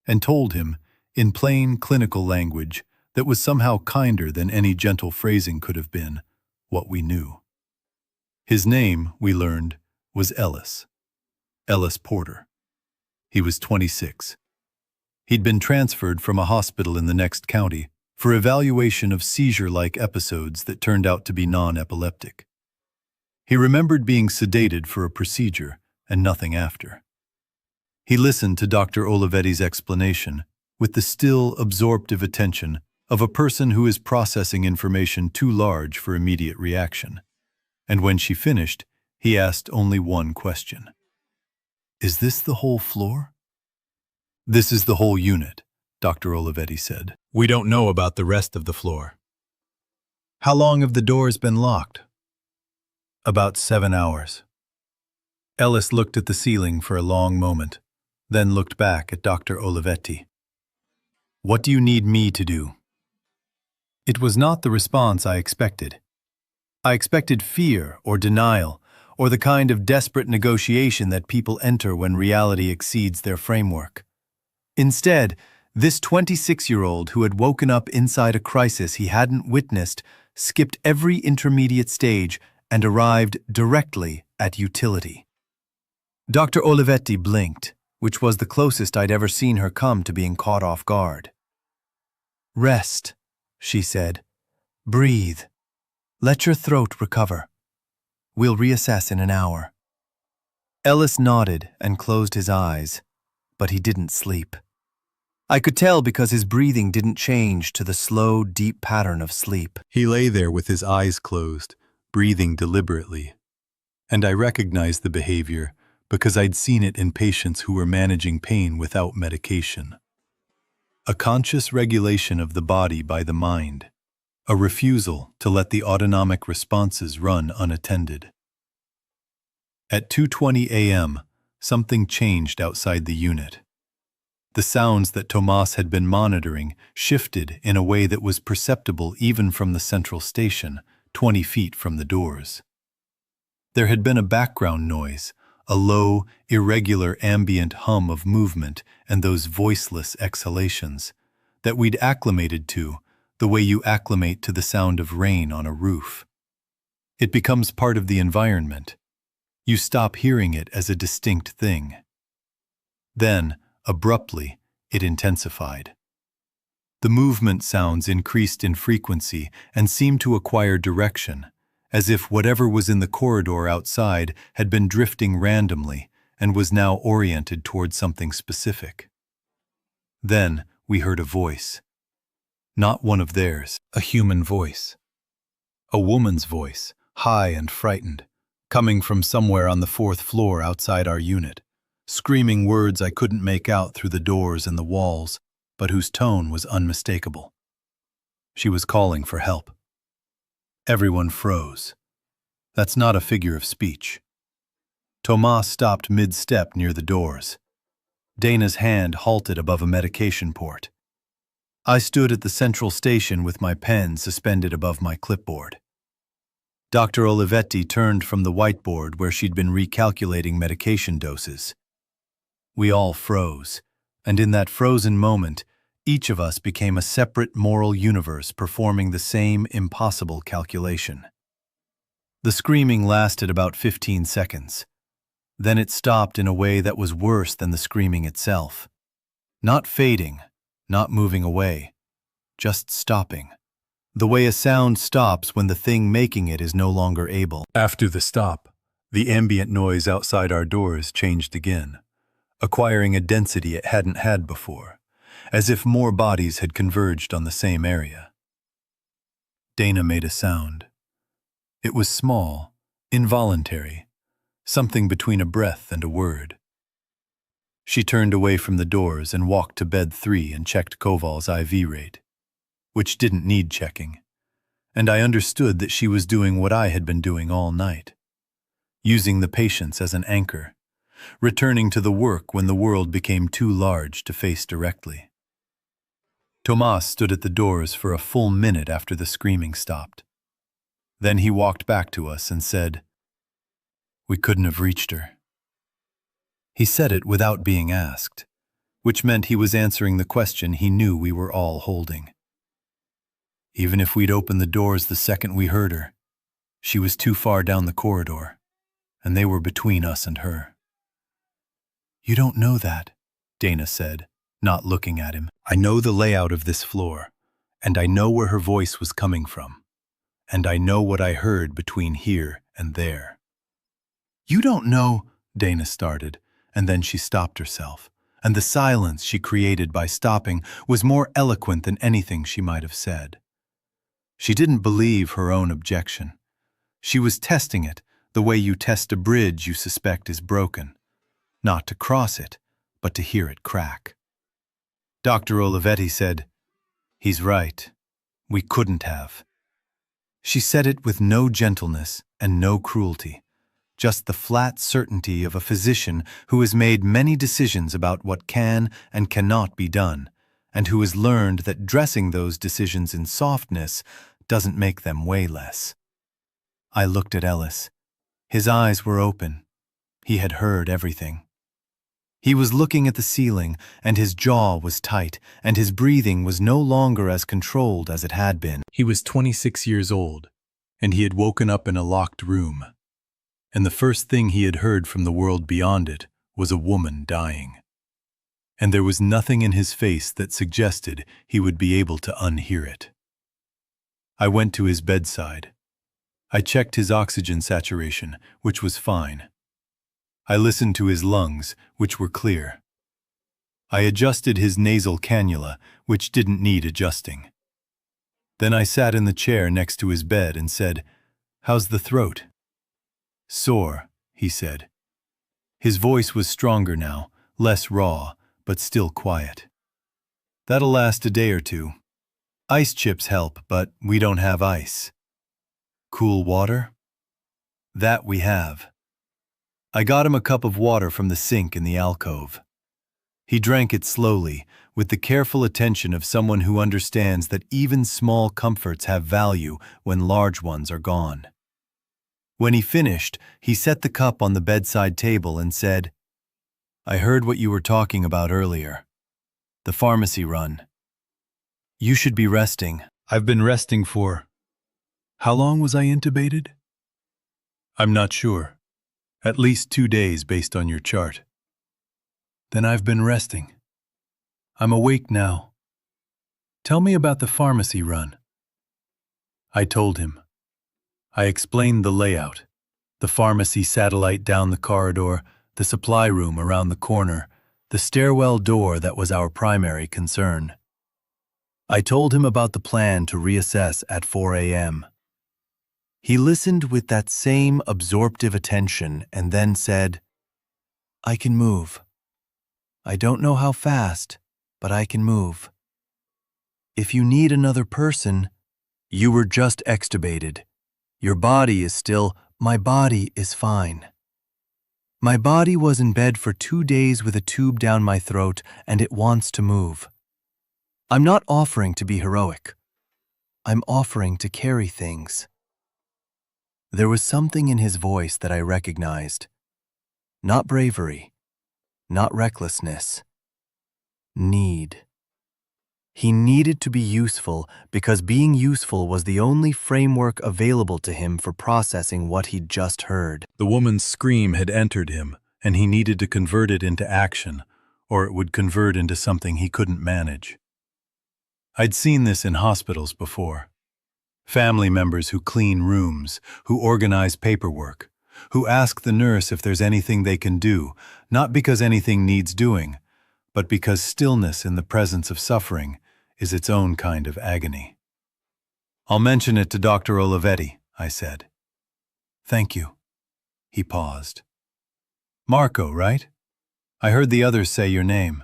and told him, in plain clinical language that was somehow kinder than any gentle phrasing could have been, what we knew. His name, we learned, was Ellis Porter. He was 26. He'd been transferred from a hospital in the next county for evaluation of seizure-like episodes that turned out to be non-epileptic. He remembered being sedated for a procedure and nothing after. He listened to Dr. Olivetti's explanation with the still, absorptive attention of a person who is processing information too large for immediate reaction. And when she finished, he asked only one question. "Is this the whole floor?" "This is the whole unit," Dr. Olivetti said. "We don't know about the rest of the floor." "How long have the doors been locked?" "About 7 hours." Ellis looked at the ceiling for a long moment, then looked back at Dr. Olivetti. "What do you need me to do?" It was not the response I expected. I expected fear or denial, or the kind of desperate negotiation that people enter when reality exceeds their framework. Instead, this 26-year-old who had woken up inside a crisis he hadn't witnessed skipped every intermediate stage and arrived directly at utility. Dr. Olivetti blinked, which was the closest I'd ever seen her come to being caught off guard. "Rest," she said. "Breathe. Let your throat recover. We'll reassess in an hour." Ellis nodded and closed his eyes, but he didn't sleep. I could tell because his breathing didn't change to the slow, deep pattern of sleep. He lay there with his eyes closed, breathing deliberately. And I recognized the behavior because I'd seen it in patients who were managing pain without medication. A conscious regulation of the body by the mind. A refusal to let the autonomic responses run unattended. At 2:20 a.m., something changed outside the unit. The sounds that Tomas had been monitoring shifted in a way that was perceptible even from the central station, 20 feet from the doors. There had been a background noise, a low, irregular ambient hum of movement and those voiceless exhalations that we'd acclimated to, the way you acclimate to the sound of rain on a roof. It becomes part of the environment. You stop hearing it as a distinct thing. Then, abruptly, it intensified. The movement sounds increased in frequency and seemed to acquire direction, as if whatever was in the corridor outside had been drifting randomly and was now oriented toward something specific. Then we heard a voice. Not one of theirs, a human voice. A woman's voice, high and frightened, coming from somewhere on the 4th floor outside our unit, screaming words I couldn't make out through the doors and the walls, but whose tone was unmistakable. She was calling for help. Everyone froze. That's not a figure of speech. Tomas stopped mid-step near the doors. Dana's hand halted above a medication port. I stood at the central station with my pen suspended above my clipboard. Dr. Olivetti turned from the whiteboard where she'd been recalculating medication doses. We all froze, and in that frozen moment, each of us became a separate moral universe performing the same impossible calculation. The screaming lasted about 15 seconds. Then it stopped in a way that was worse than the screaming itself. Not fading, not moving away, just stopping. The way a sound stops when the thing making it is no longer able. After the stop, the ambient noise outside our doors changed again, acquiring a density it hadn't had before, as if more bodies had converged on the same area. Dana made a sound. It was small, involuntary, something between a breath and a word. She turned away from the doors and walked to bed 3 and checked Koval's IV rate, which didn't need checking, and I understood that she was doing what I had been doing all night, using the patients as an anchor, returning to the work when the world became too large to face directly. Tomas stood at the doors for a full minute after the screaming stopped. Then he walked back to us and said, "We couldn't have reached her." He said it without being asked, which meant he was answering the question he knew we were all holding. Even if we'd opened the doors the second we heard her, She was too far down the corridor, and they were between us and her. "You don't know that," Dana said, not looking at him. "I know the layout of this floor, and I know where her voice was coming from, and I know what I heard between here and there." "You don't know," Dana started, and then she stopped herself, and the silence she created by stopping was more eloquent than anything she might have said. She didn't believe her own objection. She was testing it the way you test a bridge you suspect is broken, not to cross it, but to hear it crack. Dr. Olivetti said, "He's right. We couldn't have." She said it with no gentleness and no cruelty, just the flat certainty of a physician who has made many decisions about what can and cannot be done, and who has learned that dressing those decisions in softness doesn't make them weigh less. I looked at Ellis. His eyes were open. He had heard everything. He was looking at the ceiling, and his jaw was tight, and his breathing was no longer as controlled as it had been. He was 26 years old, and he had woken up in a locked room. And the first thing he had heard from the world beyond it was a woman dying. And there was nothing in his face that suggested he would be able to unhear it. I went to his bedside. I checked his oxygen saturation, which was fine. I listened to his lungs, which were clear. I adjusted his nasal cannula, which didn't need adjusting. Then I sat in the chair next to his bed and said, "How's the throat?" "Sore," he said. His voice was stronger now, less raw, but still quiet. "That'll last a day or two. Ice chips help, but we don't have ice." "Cool water?" "That we have." I got him a cup of water from the sink in the alcove. He drank it slowly, with the careful attention of someone who understands that even small comforts have value when large ones are gone. When he finished, he set the cup on the bedside table and said, "I heard what you were talking about earlier. The pharmacy run. You should be resting." "I've been resting for... How long was I intubated?" "I'm not sure. At least 2 days based on your chart." "Then I've been resting. I'm awake now. Tell me about the pharmacy run." I told him. I explained the layout, the pharmacy satellite down the corridor, the supply room around the corner, the stairwell door that was our primary concern. I told him about the plan to reassess at 4 a.m. He listened with that same absorptive attention and then said, "I can move. I don't know how fast, but I can move. If you need another person, you were just extubated. Your body is still, my body is fine. My body was in bed for 2 days with a tube down my throat, and it wants to move. I'm not offering to be heroic. I'm offering to carry things." There was something in his voice that I recognized. Not bravery, not recklessness. Need. He needed to be useful because being useful was the only framework available to him for processing what he'd just heard. The woman's scream had entered him, and he needed to convert it into action, or it would convert into something he couldn't manage. I'd seen this in hospitals before. Family members who clean rooms, who organize paperwork, who ask the nurse if there's anything they can do, not because anything needs doing, but because stillness in the presence of suffering is its own kind of agony. "I'll mention it to Dr. Olivetti," I said. "Thank you." He paused. "Marco, right? I heard the others say your name."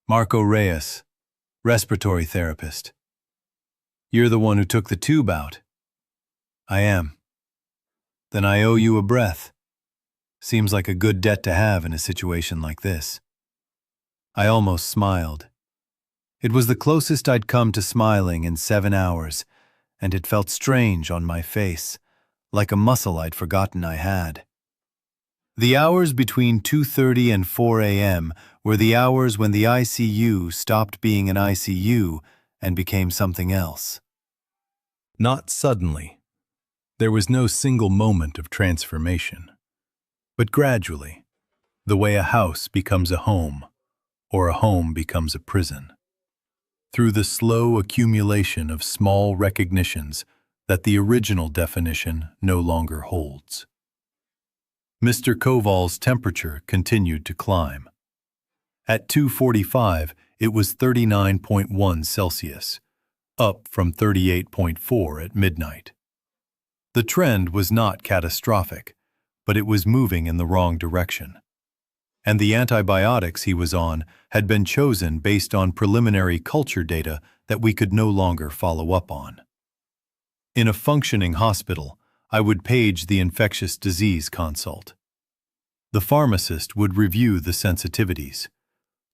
"Marco Reyes, respiratory therapist." "You're the one who took the tube out." "I am." "Then I owe you a breath. Seems like a good debt to have in a situation like this." I almost smiled. It was the closest I'd come to smiling in 7 hours, and it felt strange on my face, like a muscle I'd forgotten I had. The hours between 2:30 and 4 a.m. were the hours when the ICU stopped being an ICU and became something else. Not suddenly, There was no single moment of transformation, but gradually, the way a house becomes a home, or a home becomes a prison, through the slow accumulation of small recognitions that the original definition no longer holds. Mr. Koval's temperature continued to climb. At 2:45, it was 39.1 Celsius, up from 38.4 at midnight. The trend was not catastrophic, but it was moving in the wrong direction. And the antibiotics he was on had been chosen based on preliminary culture data that we could no longer follow up on. In a functioning hospital, I would page the infectious disease consult. The pharmacist would review the sensitivities.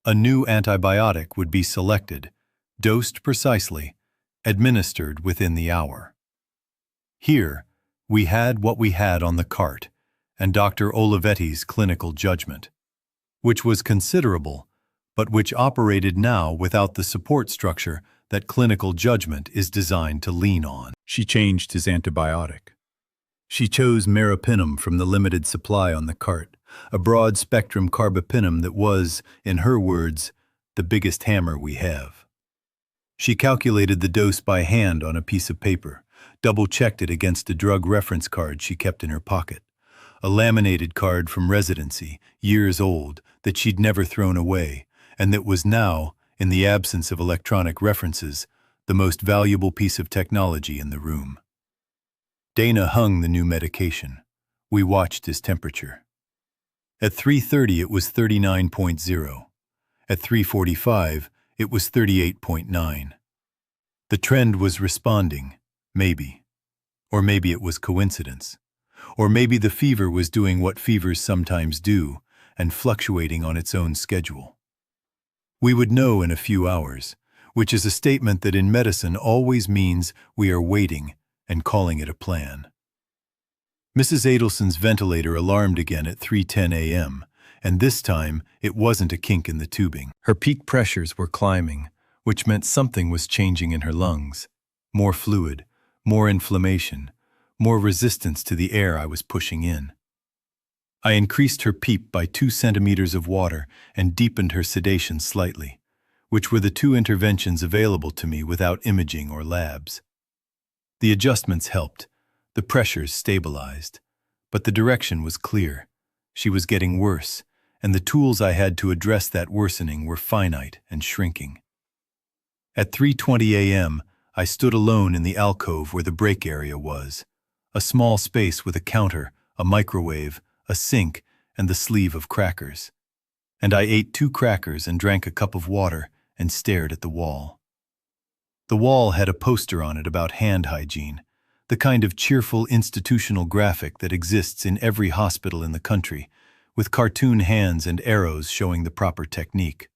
A new antibiotic would be selected, dosed precisely, administered within the hour. Here, we had what we had on the cart, and Dr. Olivetti's clinical judgment, which was considerable, but which operated now without the support structure that clinical judgment is designed to lean on. She changed his antibiotic. She chose meropenem from the limited supply on the cart, a broad-spectrum carbapenem that was, in her words, the biggest hammer we have. She calculated the dose by hand on a piece of paper, double-checked it against a drug reference card she kept in her pocket, a laminated card from residency, years old, that she'd never thrown away, and that was now, in the absence of electronic references, the most valuable piece of technology in the room. Dana hung the new medication. We watched his temperature. At 3:30 it was 39.0. At 3:45 it was 38.9. The trend was responding, maybe. Or maybe it was coincidence. Or maybe the fever was doing what fevers sometimes do, and fluctuating on its own schedule. We would know in a few hours, which is a statement that in medicine always means we are waiting and calling it a plan. Mrs. Adelson's ventilator alarmed again at 3:10 a.m., and this time it wasn't a kink in the tubing. Her peak pressures were climbing, which meant something was changing in her lungs. More fluid, more inflammation, more resistance to the air I was pushing in. I increased her PEEP by 2 centimeters of water and deepened her sedation slightly, which were the two interventions available to me without imaging or labs. The adjustments helped, the pressures stabilized, but the direction was clear. She was getting worse, and the tools I had to address that worsening were finite and shrinking. At 3:20 a.m., I stood alone in the alcove where the break area was, a small space with a counter, a microwave, a sink, and the sleeve of crackers. And I ate 2 crackers and drank a cup of water and stared at the wall. The wall had a poster on it about hand hygiene, the kind of cheerful institutional graphic that exists in every hospital in the country, with cartoon hands and arrows showing the proper technique.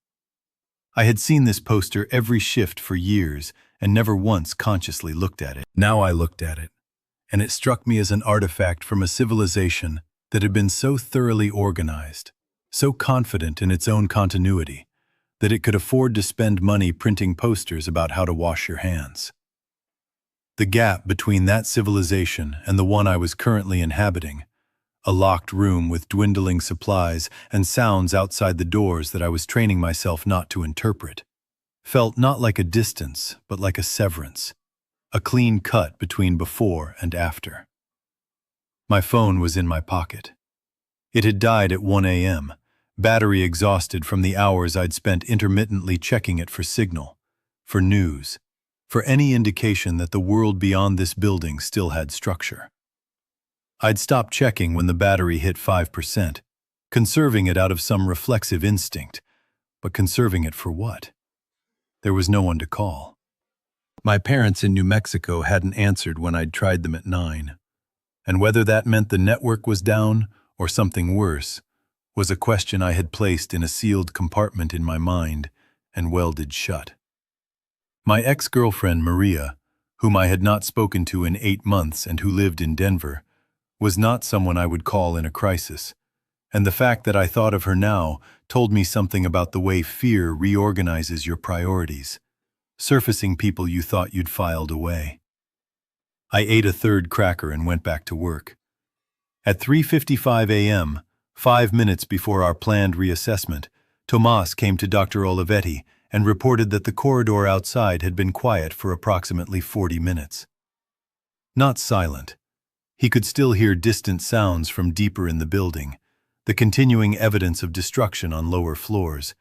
I had seen this poster every shift for years and never once consciously looked at it. Now I looked at it, and it struck me as an artifact from a civilization that had been so thoroughly organized, so confident in its own continuity, that it could afford to spend money printing posters about how to wash your hands. The gap between that civilization and the one I was currently inhabiting, a locked room with dwindling supplies and sounds outside the doors that I was training myself not to interpret, felt not like a distance, but like a severance, a clean cut between before and after. My phone was in my pocket. It had died at 1 a.m., battery exhausted from the hours I'd spent intermittently checking it for signal, for news, for any indication that the world beyond this building still had structure. I'd stopped checking when the battery hit 5%, conserving it out of some reflexive instinct, but conserving it for what? There was no one to call. My parents in New Mexico hadn't answered when I'd tried them at 9, and whether that meant the network was down or something worse was a question I had placed in a sealed compartment in my mind and welded shut. My ex-girlfriend Maria, whom I had not spoken to in 8 months and who lived in Denver, was not someone I would call in a crisis, and the fact that I thought of her now told me something about the way fear reorganizes your priorities, surfacing people you thought you'd filed away. I ate a third cracker and went back to work. At 3:55 a.m., 5 minutes before our planned reassessment, Tomas came to Dr. Olivetti and reported that the corridor outside had been quiet for approximately 40 minutes. Not silent. He could still hear distant sounds from deeper in the building, the continuing evidence of destruction on lower floors,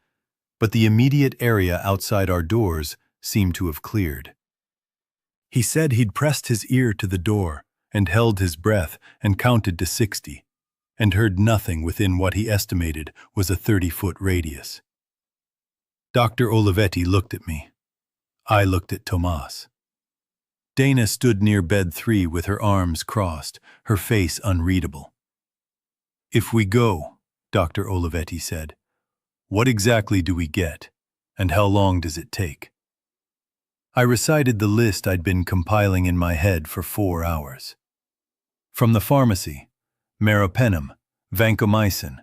but the immediate area outside our doors seemed to have cleared. He said he'd pressed his ear to the door and held his breath and counted to 60, and heard nothing within what he estimated was a 30-foot radius. Dr. Olivetti looked at me. I looked at Tomas. Dana stood near bed 3 with her arms crossed, her face unreadable. "If we go," Dr. Olivetti said, "what exactly do we get, and how long does it take?" I recited the list I'd been compiling in my head for 4 hours. From the pharmacy, meropenem, vancomycin,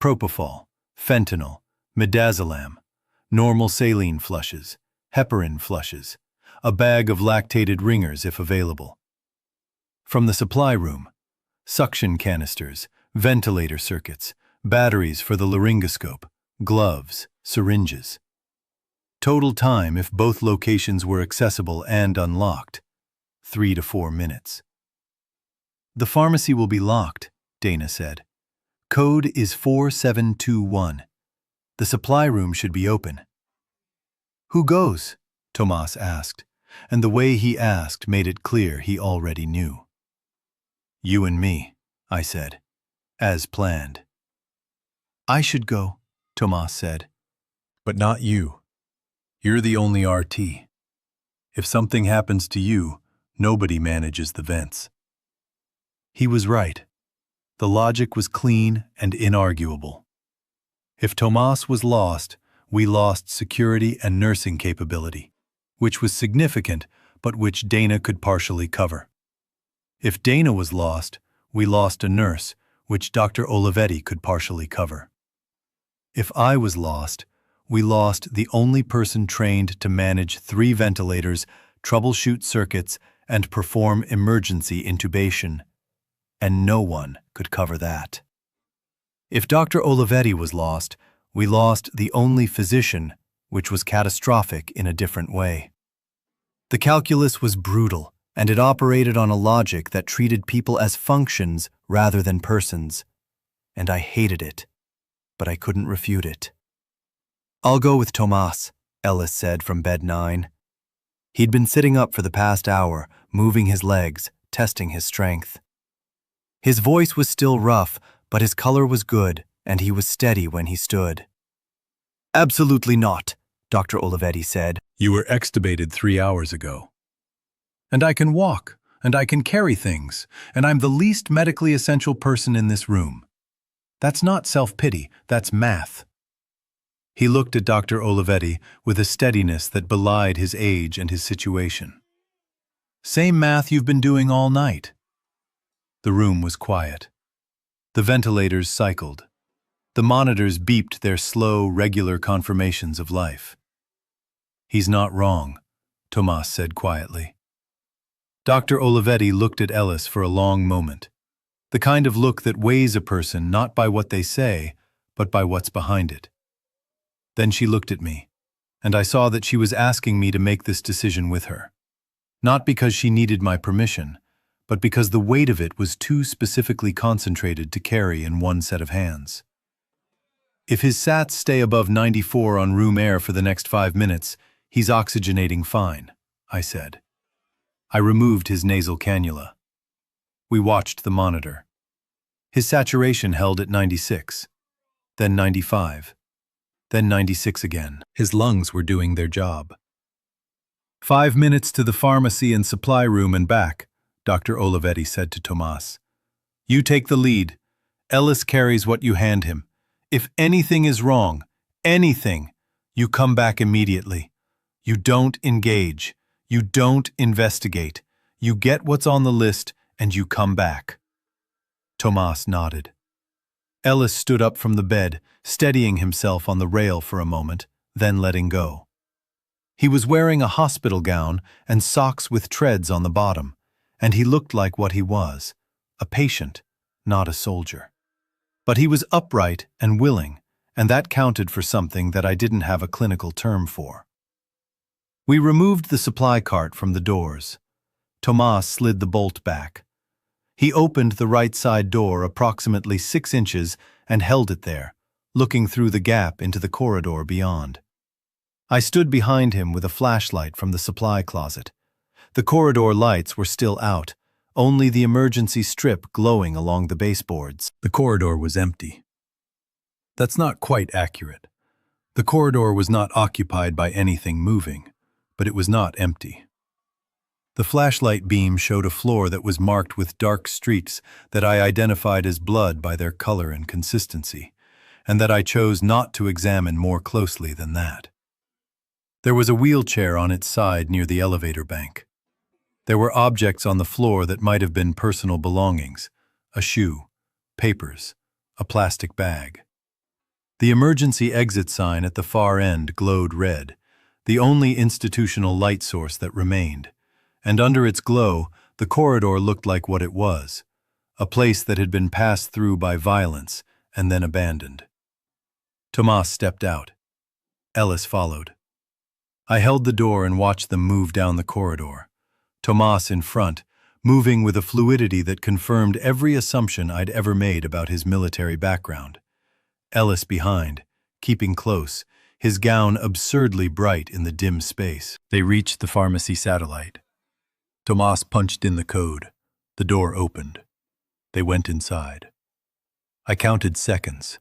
propofol, fentanyl, midazolam, normal saline flushes, heparin flushes, a bag of lactated ringers if available. From the supply room, suction canisters, ventilator circuits, batteries for the laryngoscope, gloves, syringes. Total time if both locations were accessible and unlocked, 3 to 4 minutes. "The pharmacy will be locked," Dana said. "Code is 4721. The supply room should be open." "Who goes?" Tomas asked, and the way he asked made it clear he already knew. "You and me," I said, "as planned." "I should go," Tomas said. "But not you. You're the only RT. If something happens to you, nobody manages the vents." He was right. The logic was clean and inarguable. If Tomas was lost, we lost security and nursing capability, which was significant but which Dana could partially cover. If Dana was lost, we lost a nurse, which Dr. Olivetti could partially cover. If I was lost, we lost the only person trained to manage 3 ventilators, troubleshoot circuits, and perform emergency intubation, and no one could cover that. If Dr. Olivetti was lost, we lost the only physician, which was catastrophic in a different way. The calculus was brutal, and it operated on a logic that treated people as functions rather than persons, and I hated it, but I couldn't refute it. "I'll go with Tomas," Ellis said from bed 9. He'd been sitting up for the past hour, moving his legs, testing his strength. His voice was still rough, but his color was good, and he was steady when he stood. "Absolutely not," Dr. Olivetti said. "You were extubated 3 hours ago. And I can walk, and I can carry things, and I'm the least medically essential person in this room. That's not self-pity, that's math." He looked at Dr. Olivetti with a steadiness that belied his age and his situation. "Same math you've been doing all night." The room was quiet. The ventilators cycled. The monitors beeped their slow, regular confirmations of life. "He's not wrong," Tomas said quietly. Dr. Olivetti looked at Ellis for a long moment, the kind of look that weighs a person not by what they say, but by what's behind it. Then she looked at me, and I saw that she was asking me to make this decision with her. Not because she needed my permission, but because the weight of it was too specifically concentrated to carry in one set of hands. "If his sats stay above 94 on room air for the next 5 minutes, he's oxygenating fine," I said. I removed his nasal cannula. We watched the monitor. His saturation held at 96, then 95, then 96 again. His lungs were doing their job. 5 minutes to the pharmacy and supply room and back, Dr. Olivetti said to Tomas. "You take the lead. Ellis carries what you hand him. If anything is wrong, anything, you come back immediately. You don't engage. You don't investigate. You get what's on the list and you come back." Tomas nodded. Ellis stood up from the bed, steadying himself on the rail for a moment, then letting go. He was wearing a hospital gown and socks with treads on the bottom, and he looked like what he was, a patient, not a soldier. But he was upright and willing, and that counted for something that I didn't have a clinical term for. We removed the supply cart from the doors. Tomas slid the bolt back. He opened the right side door approximately 6 inches and held it there, looking through the gap into the corridor beyond. I stood behind him with a flashlight from the supply closet. The corridor lights were still out, only the emergency strip glowing along the baseboards. The corridor was empty. That's not quite accurate. The corridor was not occupied by anything moving, but it was not empty. The flashlight beam showed a floor that was marked with dark streaks that I identified as blood by their color and consistency, and that I chose not to examine more closely than that. There was a wheelchair on its side near the elevator bank. There were objects on the floor that might have been personal belongings, a shoe, papers, a plastic bag. The emergency exit sign at the far end glowed red, the only institutional light source that remained, and under its glow, the corridor looked like what it was, a place that had been passed through by violence and then abandoned. Tomas stepped out. Ellis followed. I held the door and watched them move down the corridor. Tomas in front, moving with a fluidity that confirmed every assumption I'd ever made about his military background. Ellis behind, keeping close, his gown absurdly bright in the dim space. They reached the pharmacy satellite. Tomas punched in the code. The door opened. They went inside. I counted seconds.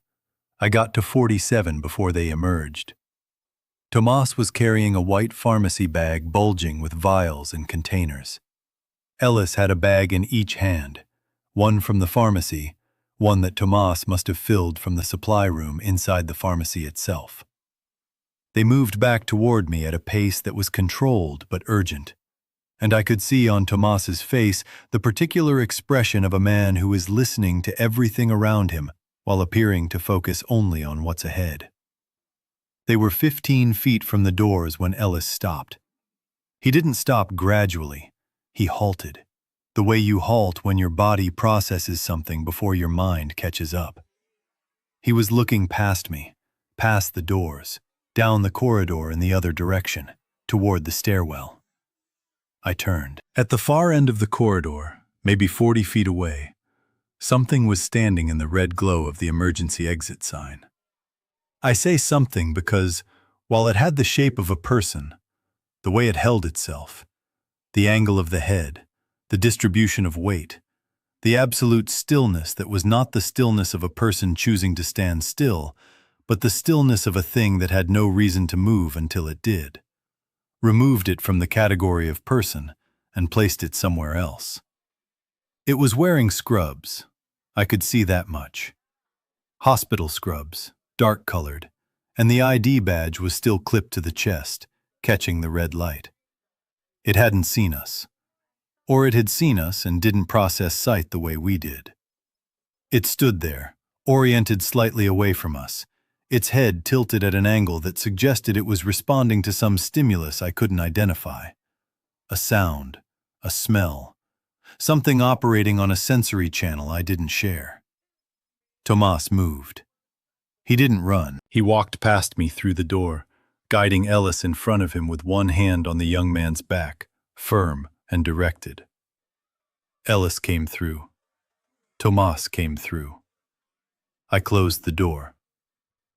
I got to 47 before they emerged. Tomas was carrying a white pharmacy bag bulging with vials and containers. Ellis had a bag in each hand, one from the pharmacy, one that Tomas must have filled from the supply room inside the pharmacy itself. They moved back toward me at a pace that was controlled but urgent, and I could see on Tomas's face the particular expression of a man who is listening to everything around him while appearing to focus only on what's ahead. They were 15 feet from the doors when Ellis stopped. He didn't stop gradually. He halted, the way you halt when your body processes something before your mind catches up. He was looking past me, past the doors, down the corridor in the other direction, toward the stairwell. I turned. At the far end of the corridor, maybe 40 feet away, something was standing in the red glow of the emergency exit sign. I say something because, while it had the shape of a person, the way it held itself, the angle of the head, the distribution of weight, the absolute stillness that was not the stillness of a person choosing to stand still, but the stillness of a thing that had no reason to move until it did, removed it from the category of person and placed it somewhere else. It was wearing scrubs. I could see that much. Hospital scrubs, dark-colored, and the ID badge was still clipped to the chest, catching the red light. It hadn't seen us. Or it had seen us and didn't process sight the way we did. It stood there, oriented slightly away from us, its head tilted at an angle that suggested it was responding to some stimulus I couldn't identify. A sound, a smell, something operating on a sensory channel I didn't share. Tomas moved. He didn't run. He walked past me through the door, guiding Ellis in front of him with one hand on the young man's back, firm and directed. Ellis came through. Tomas came through. I closed the door.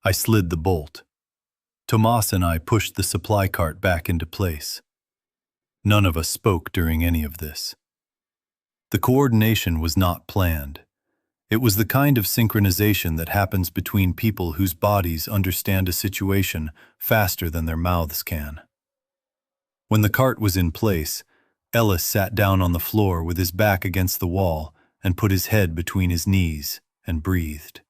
I slid the bolt. Tomas and I pushed the supply cart back into place. None of us spoke during any of this. The coordination was not planned. It was the kind of synchronization that happens between people whose bodies understand a situation faster than their mouths can. When the cart was in place, Ellis sat down on the floor with his back against the wall and put his head between his knees and breathed.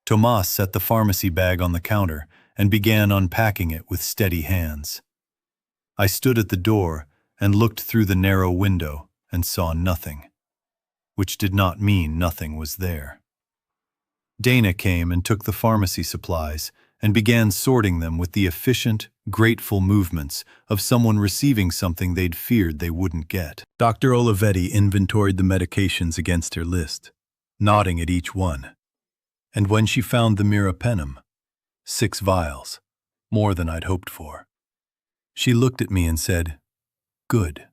Tomas set the pharmacy bag on the counter and began unpacking it with steady hands. I stood at the door and looked through the narrow window and saw nothing, which did not mean nothing was there. Dana came and took the pharmacy supplies and began sorting them with the efficient, grateful movements of someone receiving something they'd feared they wouldn't get. Dr. Olivetti inventoried the medications against her list, nodding at each one. And when she found the meropenem, 6 vials, more than I'd hoped for, she looked at me and said, "Good."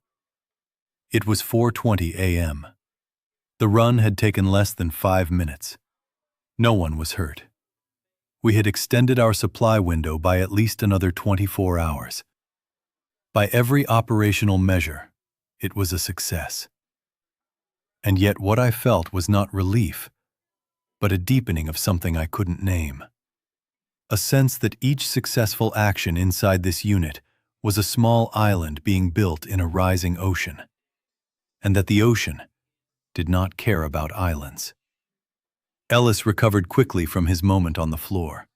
It was 4:20 a.m. The run had taken less than 5 minutes. No one was hurt. We had extended our supply window by at least another 24 hours. By every operational measure, it was a success. And yet what I felt was not relief, but a deepening of something I couldn't name. A sense that each successful action inside this unit was a small island being built in a rising ocean, and that the ocean did not care about islands. Ellis recovered quickly from his moment on the floor.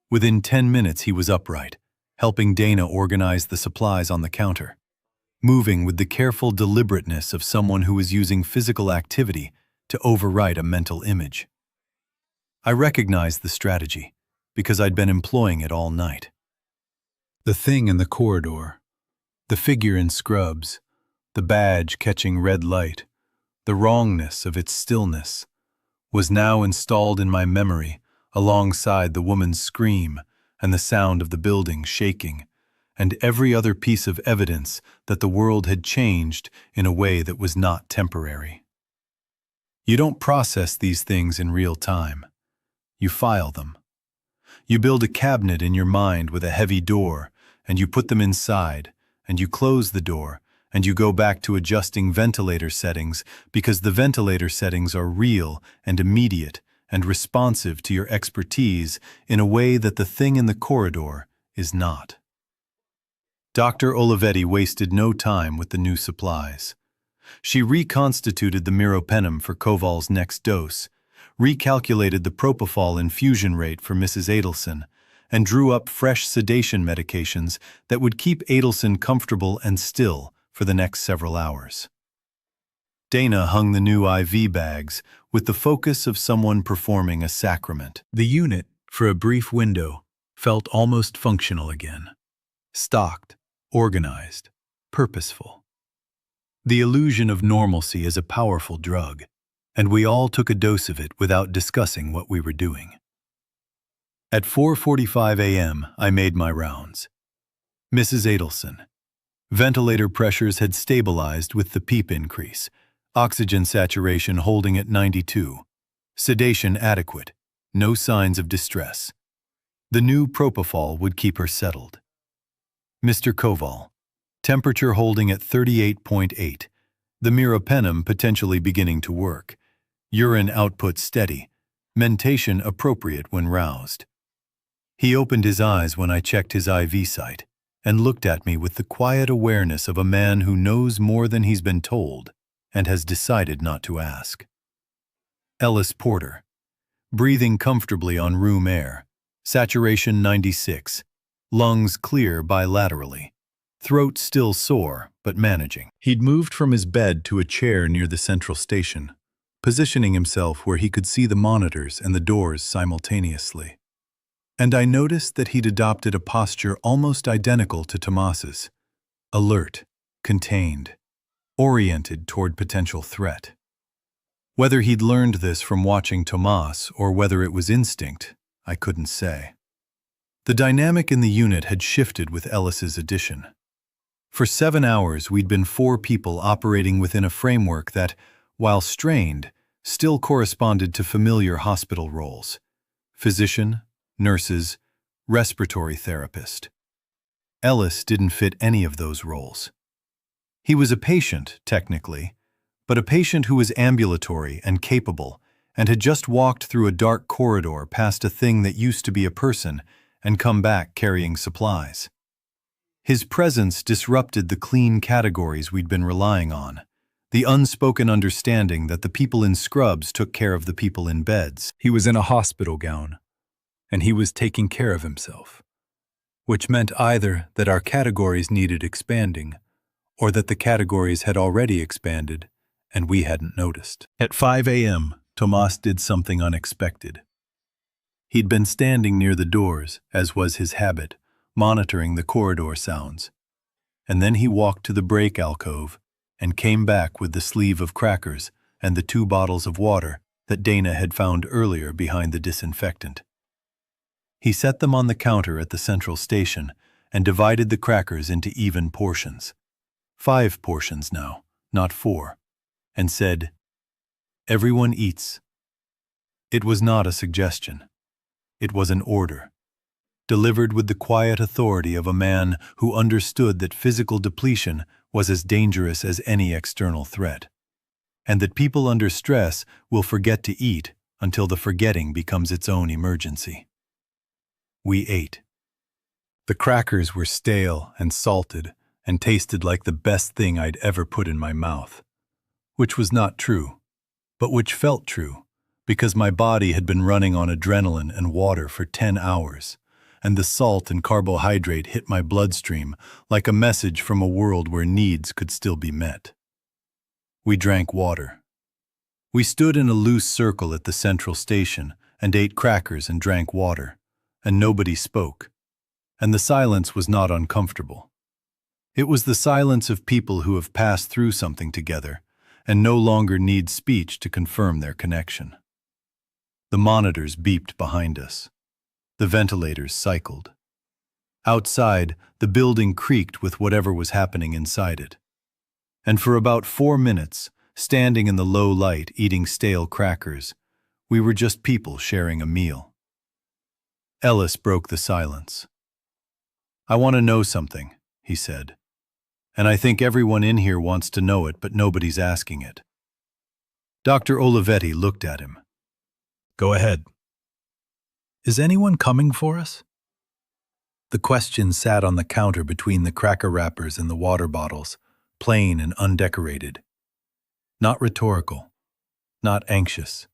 Within 10 minutes he was upright, helping Dana organize the supplies on the counter, moving with the careful deliberateness of someone who is using physical activity to overwrite a mental image. I recognized the strategy because I'd been employing it all night. The thing in the corridor, the figure in scrubs, the badge catching red light, the wrongness of its stillness, was now installed in my memory alongside the woman's scream and the sound of the building shaking, and every other piece of evidence that the world had changed in a way that was not temporary. You don't process these things in real time. You file them. You build a cabinet in your mind with a heavy door, and you put them inside, and you close the door, and you go back to adjusting ventilator settings because the ventilator settings are real and immediate and responsive to your expertise in a way that the thing in the corridor is not. Dr. Olivetti wasted no time with the new supplies. She reconstituted the meropenem for Koval's next dose, recalculated the propofol infusion rate for Mrs. Adelson, and drew up fresh sedation medications that would keep Adelson comfortable and still for the next several hours. Dana hung the new IV bags with the focus of someone performing a sacrament. The unit, for a brief window, felt almost functional again. Stocked, organized, purposeful. The illusion of normalcy is a powerful drug, and we all took a dose of it without discussing what we were doing. At 4:45 a.m., I made my rounds. Mrs. Adelson. Ventilator pressures had stabilized with the PEEP increase, oxygen saturation holding at 92, sedation adequate, no signs of distress. The new propofol would keep her settled. Mr. Koval. Temperature holding at 38.8, the meropenem potentially beginning to work. Urine output steady, mentation appropriate when roused. He opened his eyes when I checked his IV site and looked at me with the quiet awareness of a man who knows more than he's been told and has decided not to ask. Ellis Porter. Breathing comfortably on room air, saturation 96, lungs clear bilaterally, throat still sore but managing. He'd moved from his bed to a chair near the central station, positioning himself where he could see the monitors and the doors simultaneously. And I noticed that he'd adopted a posture almost identical to Tomas's, alert, contained, oriented toward potential threat. Whether he'd learned this from watching Tomas or whether it was instinct, I couldn't say. The dynamic in the unit had shifted with Ellis's addition. For 7 hours, we'd been 4 people operating within a framework that, while strained, still corresponded to familiar hospital roles: physician, nurses, respiratory therapist. Ellis didn't fit any of those roles. He was a patient, technically, but a patient who was ambulatory and capable and had just walked through a dark corridor past a thing that used to be a person and come back carrying supplies. His presence disrupted the clean categories we'd been relying on, the unspoken understanding that the people in scrubs took care of the people in beds. He was in a hospital gown, and he was taking care of himself, which meant either that our categories needed expanding, or that the categories had already expanded and we hadn't noticed. At 5 a.m., Tomas did something unexpected. He'd been standing near the doors, as was his habit, monitoring the corridor sounds. And then he walked to the break alcove and came back with the sleeve of crackers and the 2 bottles of water that Dana had found earlier behind the disinfectant. He set them on the counter at the central station and divided the crackers into even portions. 5 portions now, not 4, and said, "Everyone eats." It was not a suggestion. It was an order, delivered with the quiet authority of a man who understood that physical depletion was as dangerous as any external threat, and that people under stress will forget to eat until the forgetting becomes its own emergency. We ate. The crackers were stale and salted and tasted like the best thing I'd ever put in my mouth, which was not true, but which felt true, because my body had been running on adrenaline and water for 10 hours, and the salt and carbohydrate hit my bloodstream like a message from a world where needs could still be met. We drank water. We stood in a loose circle at the central station and ate crackers and drank water, and nobody spoke, and the silence was not uncomfortable. It was the silence of people who have passed through something together and no longer need speech to confirm their connection. The monitors beeped behind us. The ventilators cycled. Outside, the building creaked with whatever was happening inside it. And for about 4 minutes, standing in the low light eating stale crackers, we were just people sharing a meal. Ellis broke the silence. "I want to know something," he said. "And I think everyone in here wants to know it, but nobody's asking it." Dr. Olivetti looked at him. "Go ahead. Is anyone coming for us?" The question sat on the counter between the cracker wrappers and the water bottles, plain and undecorated. Not rhetorical, not anxious.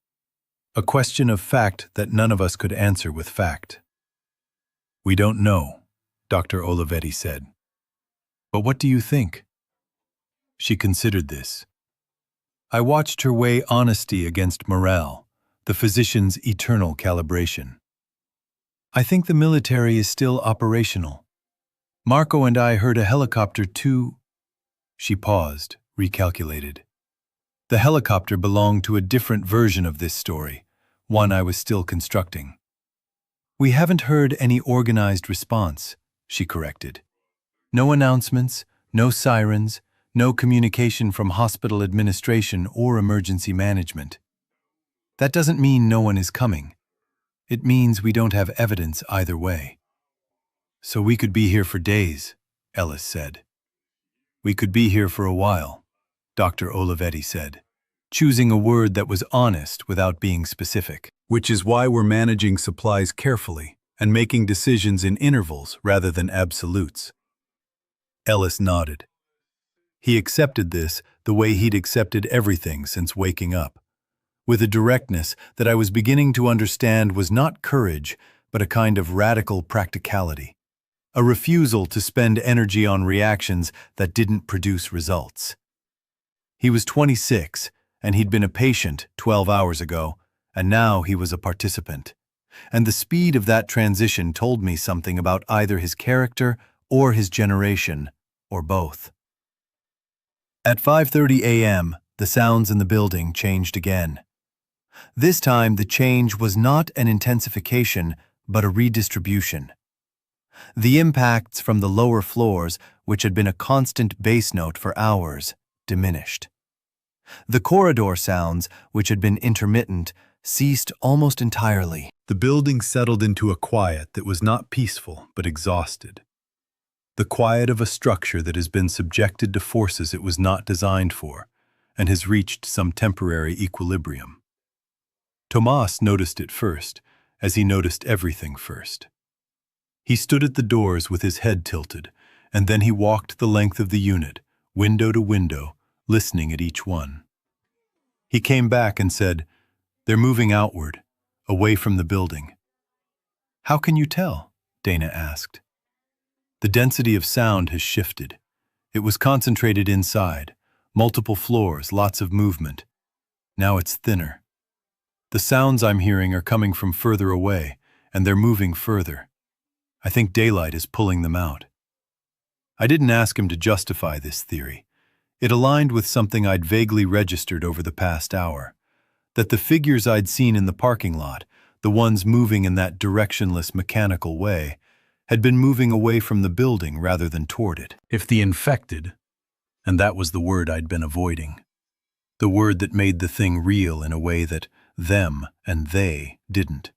A question of fact that none of us could answer with fact. "We don't know," Dr. Olivetti said. "But what do you think?" She considered this. I watched her weigh honesty against morale, the physician's eternal calibration. "I think the military is still operational. Marco and I heard a helicopter too." She paused, recalculated. The helicopter belonged to a different version of this story, one I was still constructing. "We haven't heard any organized response," she corrected. "No announcements, no sirens, no communication from hospital administration or emergency management. That doesn't mean no one is coming. It means we don't have evidence either way." "So we could be here for days," Ellis said. "We could be here for a while," Dr. Olivetti said, choosing a word that was honest without being specific. "Which is why we're managing supplies carefully and making decisions in intervals rather than absolutes." Ellis nodded. He accepted this the way he'd accepted everything since waking up, with a directness that I was beginning to understand was not courage, but a kind of radical practicality, a refusal to spend energy on reactions that didn't produce results. He was 26, and he'd been a patient 12 hours ago, and now he was a participant. And the speed of that transition told me something about either his character or his generation, or both. At 5:30 a.m., the sounds in the building changed again. This time, the change was not an intensification, but a redistribution. The impacts from the lower floors, which had been a constant bass note for hours, diminished. The corridor sounds, which had been intermittent, ceased almost entirely. The building settled into a quiet that was not peaceful, but exhausted. The quiet of a structure that has been subjected to forces it was not designed for, and has reached some temporary equilibrium. Tomas noticed it first, as he noticed everything first. He stood at the doors with his head tilted, and then he walked the length of the unit, window to window, listening at each one. He came back and said, "They're moving outward, away from the building." "How can you tell?" Dana asked. "The density of sound has shifted. It was concentrated inside, multiple floors, lots of movement. Now it's thinner. The sounds I'm hearing are coming from further away, and they're moving further. I think daylight is pulling them out. I didn't ask him to justify this theory. It aligned with something I'd vaguely registered over the past hour, that the figures I'd seen in the parking lot, the ones moving in that directionless mechanical way, had been moving away from the building rather than toward it. If the infected, and that was the word I'd been avoiding, the word that made the thing real in a way that them and they didn't.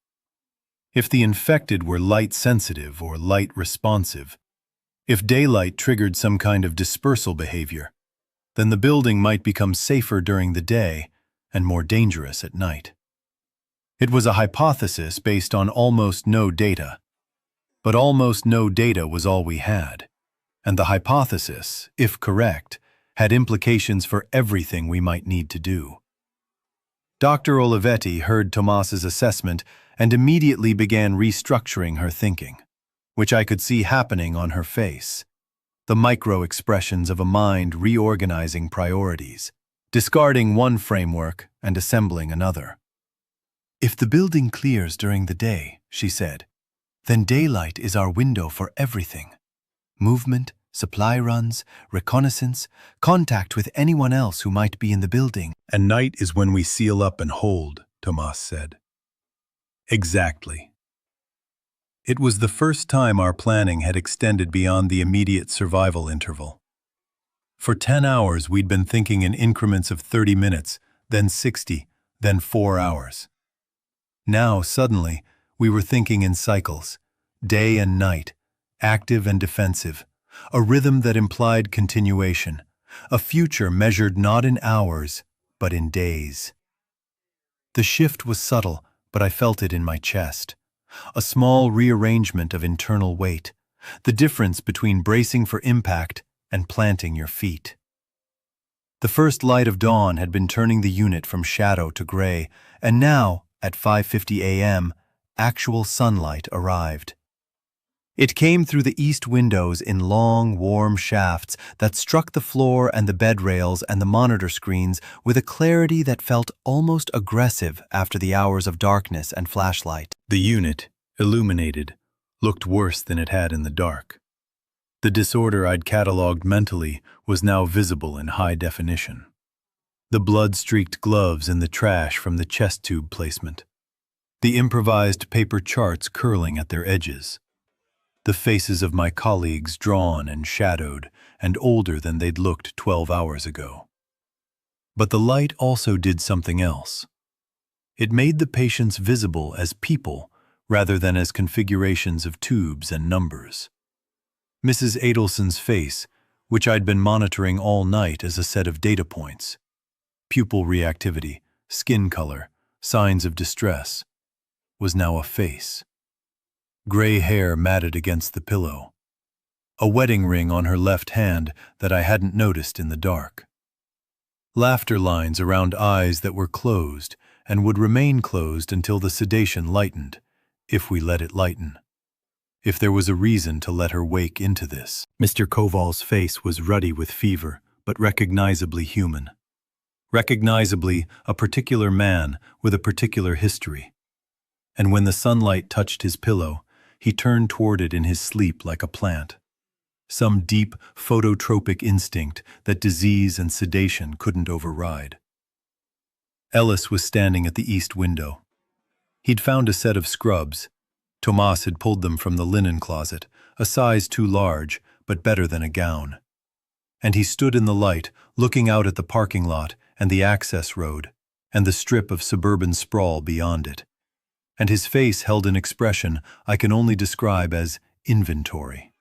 If the infected were light-sensitive or light-responsive, if daylight triggered some kind of dispersal behavior, then the building might become safer during the day and more dangerous at night. It was a hypothesis based on almost no data, but almost no data was all we had, and the hypothesis, if correct, had implications for everything we might need to do. Dr. Olivetti heard Tomas's assessment and immediately began restructuring her thinking, which I could see happening on her face, the micro-expressions of a mind reorganizing priorities, discarding one framework and assembling another. "If the building clears during the day," she said, "then daylight is our window for everything. Movement, supply runs, reconnaissance, contact with anyone else who might be in the building." "And night is when we seal up and hold," Tomas said. Exactly. It was the first time our planning had extended beyond the immediate survival interval. For 10 hours we'd been thinking in increments of 30 minutes, then 60, then 4 hours. Now, suddenly, we were thinking in cycles, day and night, active and defensive, a rhythm that implied continuation, a future measured not in hours, but in days. The shift was subtle, but I felt it in my chest. A small rearrangement of internal weight, the difference between bracing for impact and planting your feet. The first light of dawn had been turning the unit from shadow to gray, and now, at 5:50 a.m., actual sunlight arrived. It came through the east windows in long, warm shafts that struck the floor and the bed rails and the monitor screens with a clarity that felt almost aggressive after the hours of darkness and flashlight. The unit, illuminated, looked worse than it had in the dark. The disorder I'd catalogued mentally was now visible in high definition. The blood-streaked gloves in the trash from the chest tube placement. The improvised paper charts curling at their edges. The faces of my colleagues drawn and shadowed and older than they'd looked 12 hours ago. But the light also did something else. It made the patients visible as people rather than as configurations of tubes and numbers. Mrs. Adelson's face, which I'd been monitoring all night as a set of data points, pupil reactivity, skin color, signs of distress, was now a face. Gray hair matted against the pillow. A wedding ring on her left hand that I hadn't noticed in the dark. Laughter lines around eyes that were closed and would remain closed until the sedation lightened, if we let it lighten. If there was a reason to let her wake into this. Mr. Koval's face was ruddy with fever, but recognizably human. Recognizably a particular man with a particular history. And when the sunlight touched his pillow, he turned toward it in his sleep like a plant. Some deep phototropic instinct that disease and sedation couldn't override. Ellis was standing at the east window. He'd found a set of scrubs. Tomas had pulled them from the linen closet, a size too large, but better than a gown. And he stood in the light, looking out at the parking lot and the access road, and the strip of suburban sprawl beyond it. And his face held an expression I can only describe as inventory.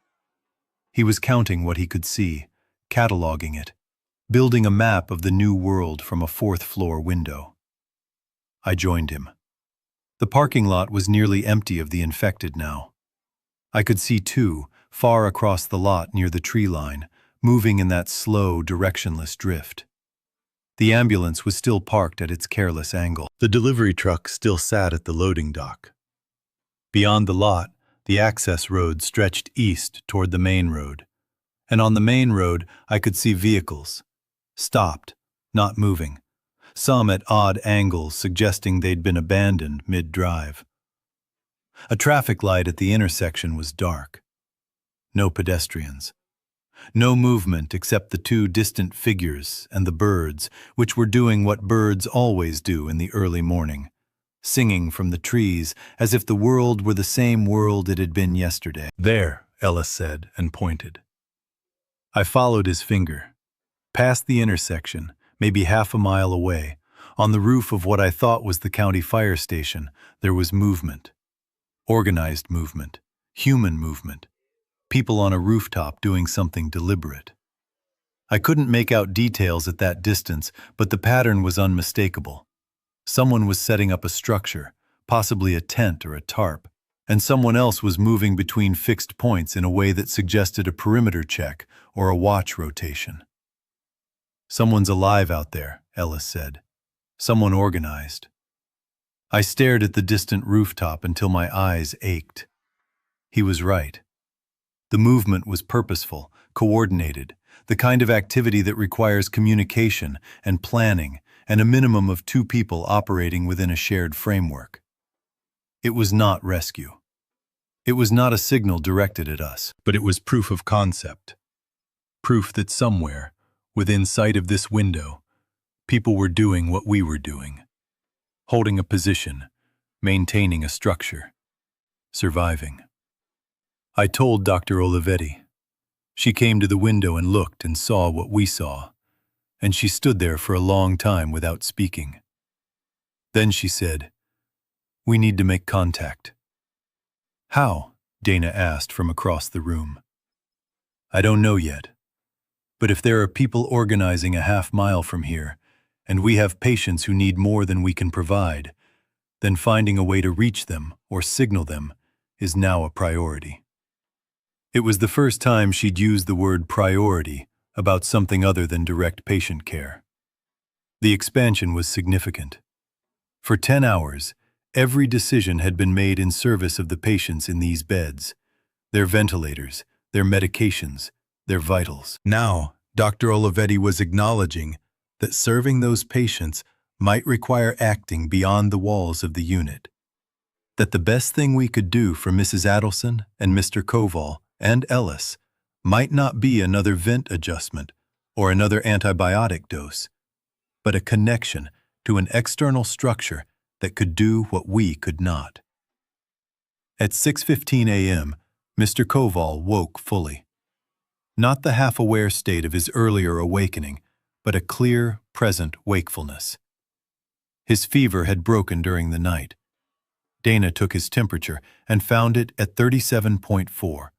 He was counting what he could see, cataloging it, building a map of the new world from a fourth-floor window. I joined him. The parking lot was nearly empty of the infected now. I could see two, far across the lot near the tree line, moving in that slow, directionless drift. The ambulance was still parked at its careless angle. The delivery truck still sat at the loading dock. Beyond the lot, the access road stretched east toward the main road. And on the main road, I could see vehicles. Stopped, not moving. Some at odd angles suggesting they'd been abandoned mid-drive. A traffic light at the intersection was dark. No pedestrians. No movement except the two distant figures and the birds, which were doing what birds always do in the early morning, singing from the trees as if the world were the same world it had been yesterday. "There," Ellis said and pointed. I followed his finger. Past the intersection, maybe half a mile away, on the roof of what I thought was the county fire station, there was movement. Organized movement. Human movement. People on a rooftop doing something deliberate. I couldn't make out details at that distance, but the pattern was unmistakable. Someone was setting up a structure, possibly a tent or a tarp, and someone else was moving between fixed points in a way that suggested a perimeter check or a watch rotation. "Someone's alive out there," Ellis said. "Someone organized." I stared at the distant rooftop until my eyes ached. He was right. The movement was purposeful, coordinated, the kind of activity that requires communication and planning and a minimum of two people operating within a shared framework. It was not rescue. It was not a signal directed at us, but it was proof of concept. Proof that somewhere, within sight of this window, people were doing what we were doing. Holding a position, maintaining a structure, surviving. I told Dr. Olivetti. She came to the window and looked and saw what we saw, and she stood there for a long time without speaking. Then she said, "We need to make contact." "How?" Dana asked from across the room. "I don't know yet. But if there are people organizing a half-mile from here, and we have patients who need more than we can provide, then finding a way to reach them or signal them is now a priority." It was the first time she'd used the word priority about something other than direct patient care. The expansion was significant. For 10 hours, every decision had been made in service of the patients in these beds, their ventilators, their medications, their vitals. Now, Dr. Olivetti was acknowledging that serving those patients might require acting beyond the walls of the unit. That the best thing we could do for Mrs. Adelson and Mr. Koval and Ellis might not be another vent adjustment or another antibiotic dose, but a connection to an external structure that could do what we could not. At 6:15 a.m., Mr. Koval woke fully. Not the half-aware state of his earlier awakening, but a clear, present wakefulness. His fever had broken during the night. Dana took his temperature and found it at 37.4,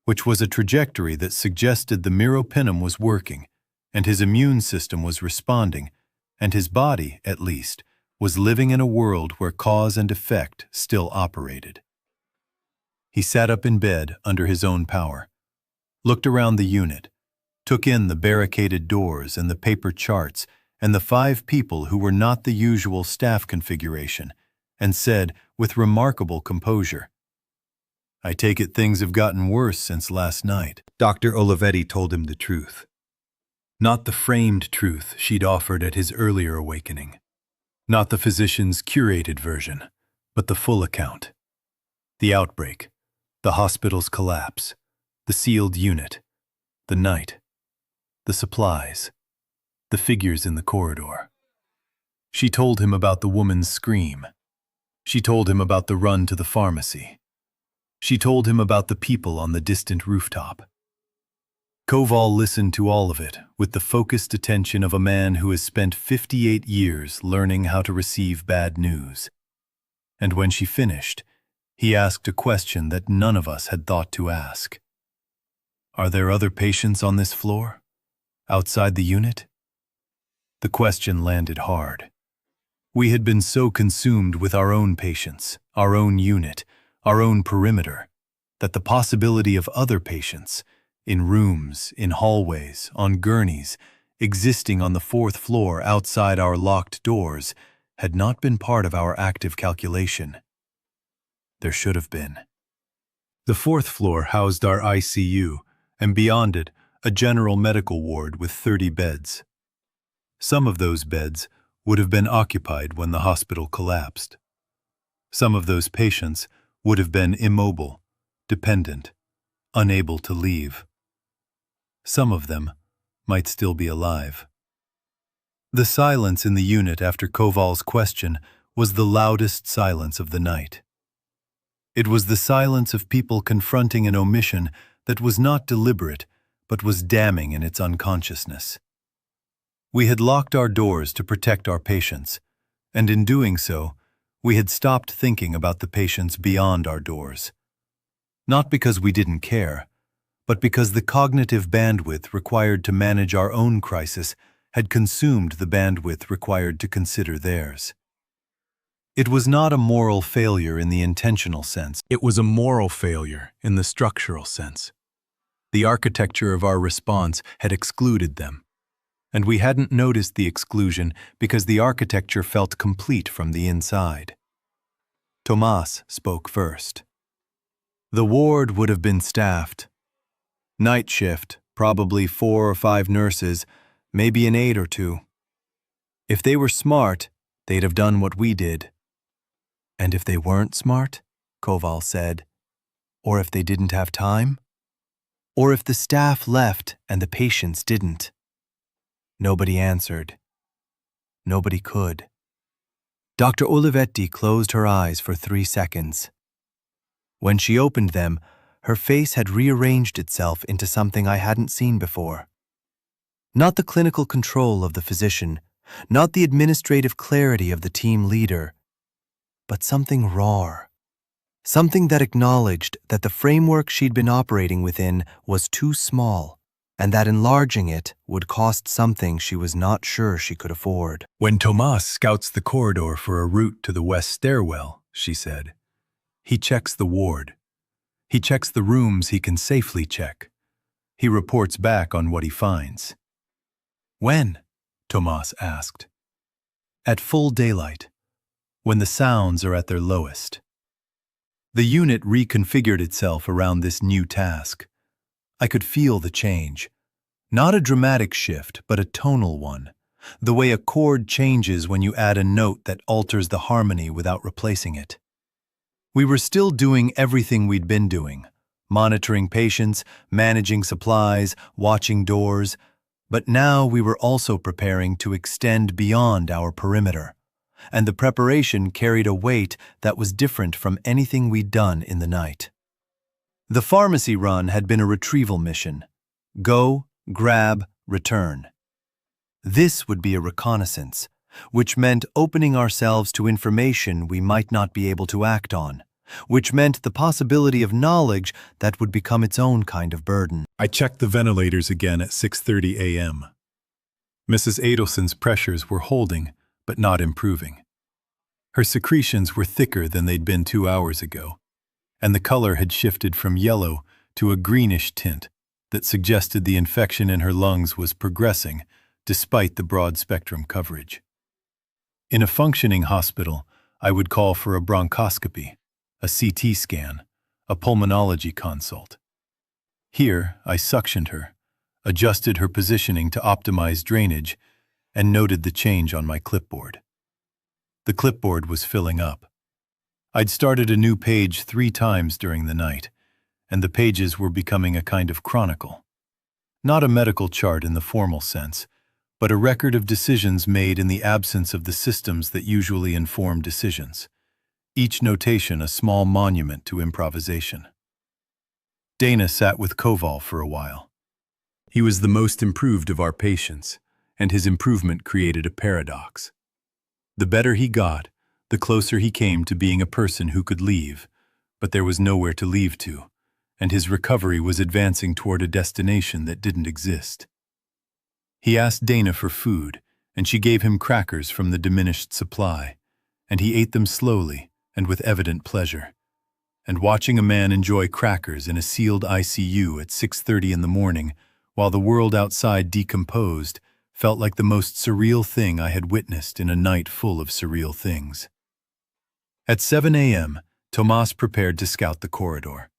which was a trajectory that suggested the meropenem was working, and his immune system was responding, and his body, at least, was living in a world where cause and effect still operated. He sat up in bed under his own power, looked around the unit, took in the barricaded doors and the paper charts and the 5 people who were not the usual staff configuration, and said with remarkable composure, "I take it things have gotten worse since last night." Dr. Olivetti told him the truth. Not the framed truth she'd offered at his earlier awakening. Not the physician's curated version, but the full account. The outbreak, the hospital's collapse, the sealed unit, the night, the supplies, the figures in the corridor. She told him about the woman's scream. She told him about the run to the pharmacy. She told him about the people on the distant rooftop. Koval listened to all of it with the focused attention of a man who has spent 58 years learning how to receive bad news. And when she finished, he asked a question that none of us had thought to ask. "Are there other patients on this floor? Outside the unit?" The question landed hard. We had been so consumed with our own patients, our own unit, our own perimeter, that the possibility of other patients, in rooms, in hallways, on gurneys, existing on the 4th floor outside our locked doors, had not been part of our active calculation. There should have been. The 4th floor housed our ICU, and beyond it, a general medical ward with 30 beds. Some of those beds would have been occupied when the hospital collapsed. Some of those patients would have been immobile, dependent, unable to leave. Some of them might still be alive. The silence in the unit after Koval's question was the loudest silence of the night. It was the silence of people confronting an omission that was not deliberate, but was damning in its unconsciousness. We had locked our doors to protect our patients, and in doing so, we had stopped thinking about the patients beyond our doors. Not because we didn't care, but because the cognitive bandwidth required to manage our own crisis had consumed the bandwidth required to consider theirs. It was not a moral failure in the intentional sense. It was a moral failure in the structural sense. The architecture of our response had excluded them, and we hadn't noticed the exclusion because the architecture felt complete from the inside. Tomas spoke first. The ward would have been staffed. Night shift, probably 4 or 5 nurses, maybe an aide or 2. If they were smart, they'd have done what we did. And if they weren't smart, Koval said, or if they didn't have time, or if the staff left and the patients didn't. Nobody answered. Nobody could. Dr. Olivetti closed her eyes for 3 seconds. When she opened them, her face had rearranged itself into something I hadn't seen before. Not the clinical control of the physician, not the administrative clarity of the team leader, but something raw. Something that acknowledged that the framework she'd been operating within was too small, and that enlarging it would cost something she was not sure she could afford. When Tomas scouts the corridor for a route to the west stairwell, she said, he checks the ward. He checks the rooms he can safely check. He reports back on what he finds. When? Tomas asked. At full daylight, when the sounds are at their lowest. The unit reconfigured itself around this new task. I could feel the change. Not a dramatic shift, but a tonal one. The way a chord changes when you add a note that alters the harmony without replacing it. We were still doing everything we'd been doing, monitoring patients, managing supplies, watching doors, but now we were also preparing to extend beyond our perimeter, and the preparation carried a weight that was different from anything we'd done in the night. The pharmacy run had been a retrieval mission. Go, grab, return. This would be a reconnaissance, which meant opening ourselves to information we might not be able to act on, which meant the possibility of knowledge that would become its own kind of burden. I checked the ventilators again at 6:30 a.m. Mrs. Adelson's pressures were holding, but not improving. Her secretions were thicker than they'd been 2 hours ago, and the color had shifted from yellow to a greenish tint that suggested the infection in her lungs was progressing despite the broad-spectrum coverage. In a functioning hospital, I would call for a bronchoscopy, a CT scan, a pulmonology consult. Here, I suctioned her, adjusted her positioning to optimize drainage, and noted the change on my clipboard. The clipboard was filling up. I'd started a new page 3 times during the night, and the pages were becoming a kind of chronicle. Not a medical chart in the formal sense, but a record of decisions made in the absence of the systems that usually inform decisions. Each notation a small monument to improvisation. Dana sat with Koval for a while. He was the most improved of our patients, and his improvement created a paradox. The better he got, the closer he came to being a person who could leave, but there was nowhere to leave to, and his recovery was advancing toward a destination that didn't exist. He asked Dana for food, and she gave him crackers from the diminished supply, and he ate them slowly and with evident pleasure. And watching a man enjoy crackers in a sealed ICU at 6:30 in the morning while the world outside decomposed felt like the most surreal thing I had witnessed in a night full of surreal things. At 7 a.m., Tomas prepared to scout the corridor.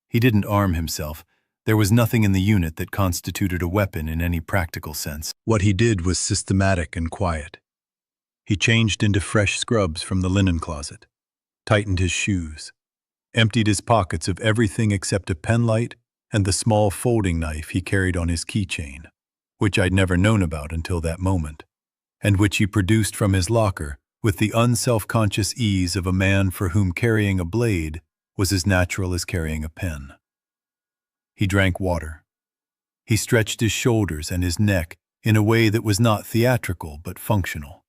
He didn't arm himself. There was nothing in the unit that constituted a weapon in any practical sense. What he did was systematic and quiet. He changed into fresh scrubs from the linen closet, tightened his shoes, emptied his pockets of everything except a penlight and the small folding knife he carried on his keychain, which I'd never known about until that moment, and which he produced from his locker with the unself-conscious ease of a man for whom carrying a blade was as natural as carrying a pen. He drank water. He stretched his shoulders and his neck in a way that was not theatrical but functional,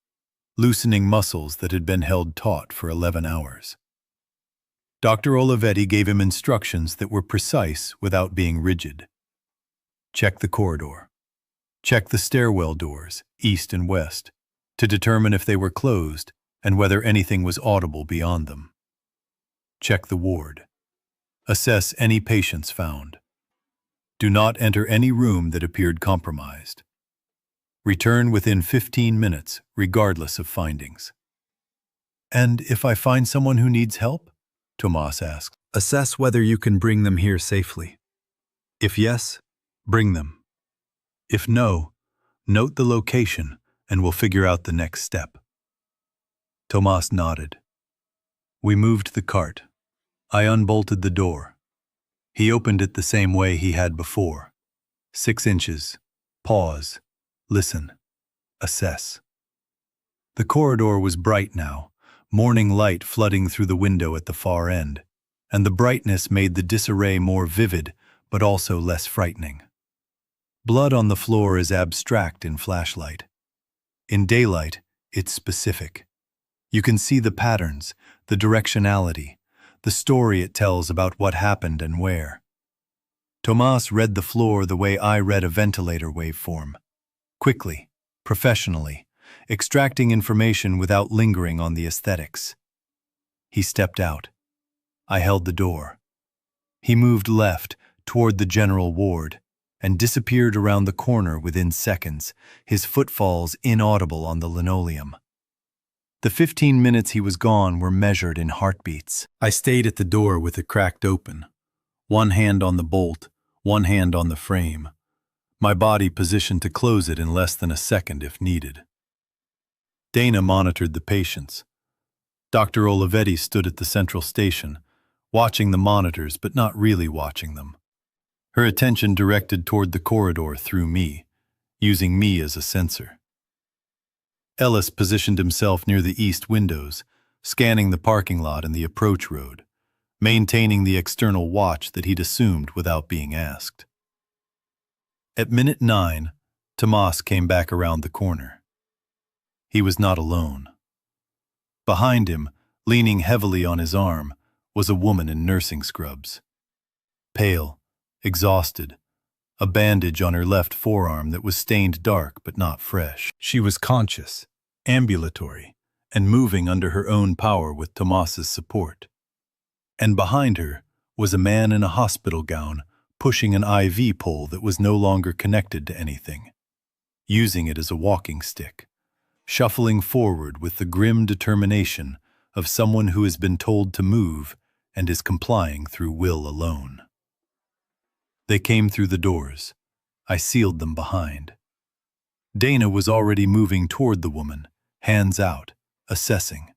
loosening muscles that had been held taut for 11 hours. Dr. Olivetti gave him instructions that were precise without being rigid. Check the corridor. Check the stairwell doors, east and west, to determine if they were closed and whether anything was audible beyond them. Check the ward. Assess any patients found. Do not enter any room that appeared compromised. Return within 15 minutes, regardless of findings. And if I find someone who needs help? Tomas asked. Assess whether you can bring them here safely. If yes, bring them. If no, note the location and we'll figure out the next step. Tomas nodded. We moved the cart. I unbolted the door. He opened it the same way he had before. 6 inches. Pause. Listen. Assess. The corridor was bright now, morning light flooding through the window at the far end, and the brightness made the disarray more vivid but also less frightening. Blood on the floor is abstract in flashlight. In daylight, it's specific. You can see the patterns, the directionality, the story it tells about what happened and where. Tomas read the floor the way I read a ventilator waveform. Quickly, professionally, extracting information without lingering on the aesthetics. He stepped out. I held the door. He moved left toward the general ward and disappeared around the corner within seconds, his footfalls inaudible on the linoleum. The 15 minutes he was gone were measured in heartbeats. I stayed at the door with it cracked open, one hand on the bolt, one hand on the frame, my body positioned to close it in less than a second if needed. Dana monitored the patients. Dr. Olivetti stood at the central station, watching the monitors but not really watching them. Her attention directed toward the corridor through me, using me as a sensor. Ellis positioned himself near the east windows, scanning the parking lot and the approach road, maintaining the external watch that he'd assumed without being asked. At minute 9, Tomas came back around the corner. He was not alone. Behind him, leaning heavily on his arm, was a woman in nursing scrubs. Pale, exhausted, a bandage on her left forearm that was stained dark but not fresh. She was conscious, ambulatory, and moving under her own power with Tomas's support. And behind her was a man in a hospital gown pushing an IV pole that was no longer connected to anything, using it as a walking stick, shuffling forward with the grim determination of someone who has been told to move and is complying through will alone. They came through the doors. I sealed them behind. Dana was already moving toward the woman, hands out, assessing.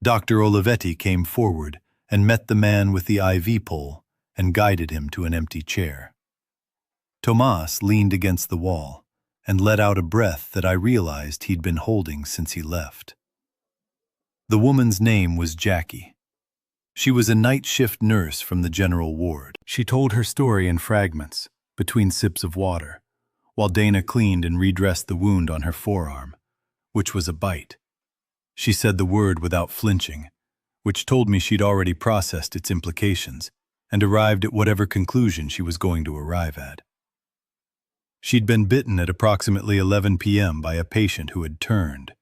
Dr. Olivetti came forward and met the man with the IV pole and guided him to an empty chair. Tomas leaned against the wall and let out a breath that I realized he'd been holding since he left. The woman's name was Jackie. She was a night shift nurse from the general ward. She told her story in fragments, between sips of water, while Dana cleaned and redressed the wound on her forearm, which was a bite. She said the word without flinching, which told me she'd already processed its implications and arrived at whatever conclusion she was going to arrive at. She'd been bitten at approximately 11 p.m. by a patient who had turned.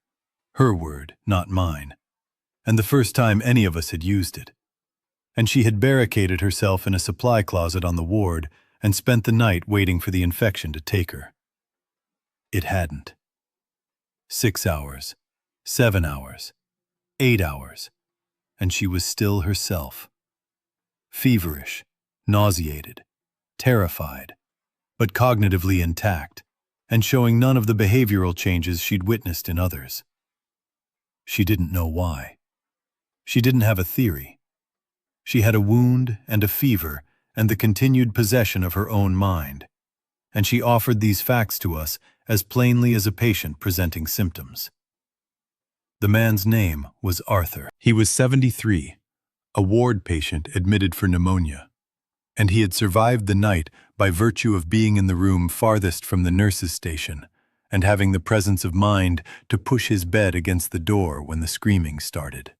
Her word, not mine, and the first time any of us had used it. And she had barricaded herself in a supply closet on the ward and spent the night waiting for the infection to take her. It hadn't. 6 hours, 7 hours, 8 hours, and she was still herself. Feverish, nauseated, terrified, but cognitively intact, and showing none of the behavioral changes she'd witnessed in others. She didn't know why. She didn't have a theory. She had a wound and a fever and the continued possession of her own mind, and she offered these facts to us as plainly as a patient presenting symptoms. The man's name was Arthur. He was 73, a ward patient admitted for pneumonia, and he had survived the night by virtue of being in the room farthest from the nurse's station and having the presence of mind to push his bed against the door when the screaming started.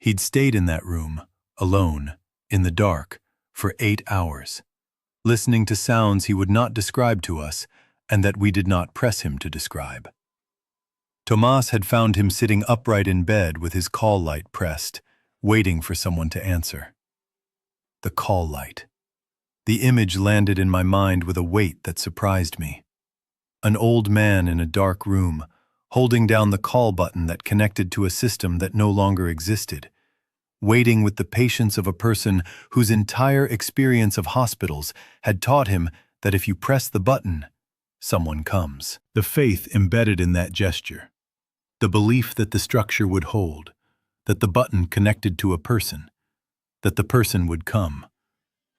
He'd stayed in that room, alone, in the dark, for 8 hours, listening to sounds he would not describe to us and that we did not press him to describe. Tomas had found him sitting upright in bed with his call light pressed, waiting for someone to answer. The call light. The image landed in my mind with a weight that surprised me. An old man in a dark room, holding down the call button that connected to a system that no longer existed, waiting with the patience of a person whose entire experience of hospitals had taught him that if you press the button, someone comes. The faith embedded in that gesture, the belief that the structure would hold, that the button connected to a person, that the person would come,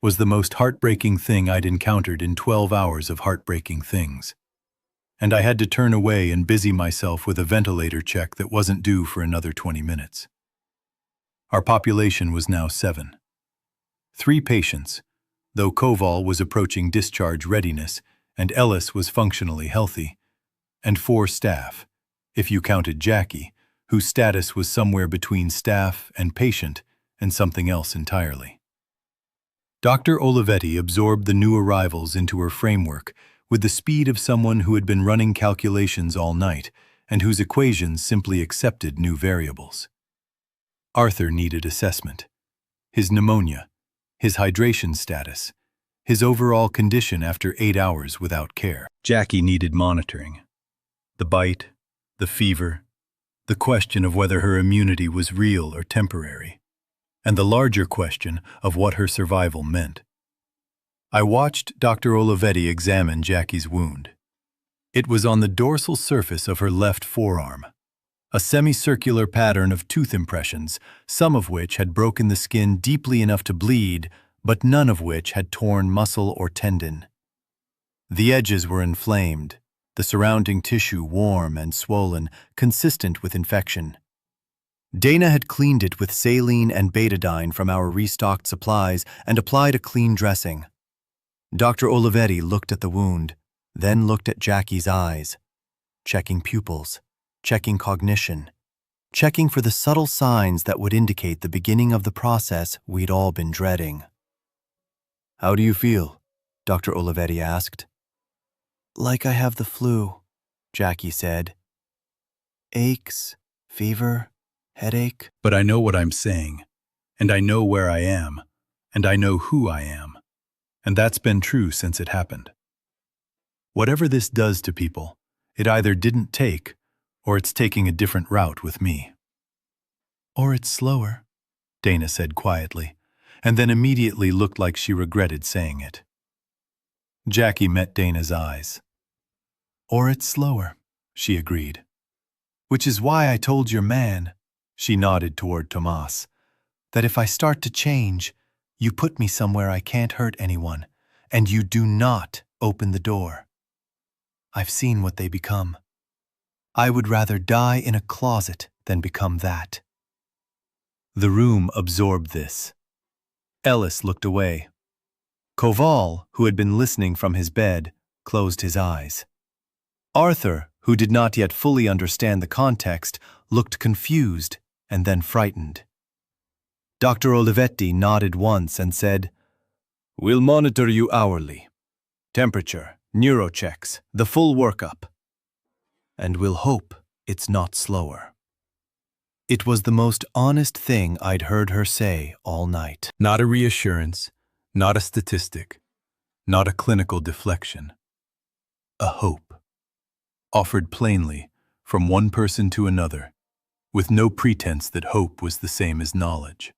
was the most heartbreaking thing I'd encountered in 12 hours of heartbreaking things. And I had to turn away and busy myself with a ventilator check that wasn't due for another 20 minutes. Our population was now 7. 3 patients, though Koval was approaching discharge readiness and Ellis was functionally healthy, and 4 staff, if you counted Jackie, whose status was somewhere between staff and patient and something else entirely. Dr. Olivetti absorbed the new arrivals into her framework with the speed of someone who had been running calculations all night and whose equations simply accepted new variables. Arthur needed assessment. His pneumonia, his hydration status, his overall condition after 8 hours without care. Jackie needed monitoring. The bite, the fever, the question of whether her immunity was real or temporary, and the larger question of what her survival meant. I watched Dr. Olivetti examine Jackie's wound. It was on the dorsal surface of her left forearm, a semicircular pattern of tooth impressions, some of which had broken the skin deeply enough to bleed, but none of which had torn muscle or tendon. The edges were inflamed, the surrounding tissue warm and swollen, consistent with infection. Dana had cleaned it with saline and betadine from our restocked supplies and applied a clean dressing. Dr. Olivetti looked at the wound, then looked at Jackie's eyes, checking pupils, checking cognition, checking for the subtle signs that would indicate the beginning of the process we'd all been dreading. "How do you feel?" Dr. Olivetti asked. "Like I have the flu," Jackie said. "Aches, fever, headache." But I know what I'm saying, and I know where I am, and I know who I am, and that's been true since it happened. Whatever this does to people, it either didn't take, or it's taking a different route with me. "Or it's slower," Dana said quietly, and then immediately looked like she regretted saying it. Jackie met Dana's eyes. "Or it's slower," she agreed. "Which is why I told your man," she nodded toward Tomas, "that if I start to change, you put me somewhere I can't hurt anyone, and you do not open the door. I've seen what they become. I would rather die in a closet than become that." The room absorbed this. Ellis looked away. Koval, who had been listening from his bed, closed his eyes. Arthur, who did not yet fully understand the context, looked confused and then frightened. Dr. Olivetti nodded once and said, "We'll monitor you hourly. Temperature, neurochecks, the full workup. And we'll hope it's not slower." It was the most honest thing I'd heard her say all night. Not a reassurance, not a statistic, not a clinical deflection. A hope, offered plainly from one person to another, with no pretense that hope was the same as knowledge.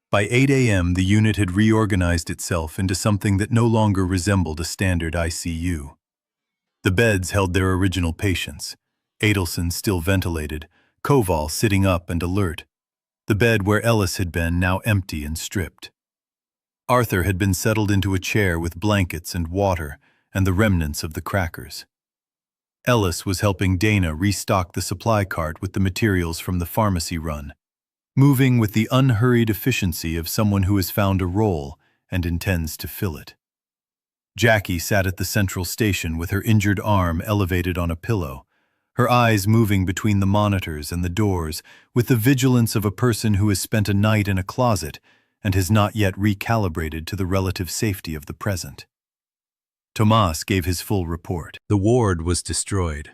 By 8 a.m., the unit had reorganized itself into something that no longer resembled a standard ICU. The beds held their original patients, Adelson still ventilated, Koval sitting up and alert, the bed where Ellis had been now empty and stripped. Arthur had been settled into a chair with blankets and water and the remnants of the crackers. Ellis was helping Dana restock the supply cart with the materials from the pharmacy run, moving with the unhurried efficiency of someone who has found a role and intends to fill it. Jackie sat at the central station with her injured arm elevated on a pillow, her eyes moving between the monitors and the doors with the vigilance of a person who has spent a night in a closet and has not yet recalibrated to the relative safety of the present. Tomas gave his full report. The ward was destroyed.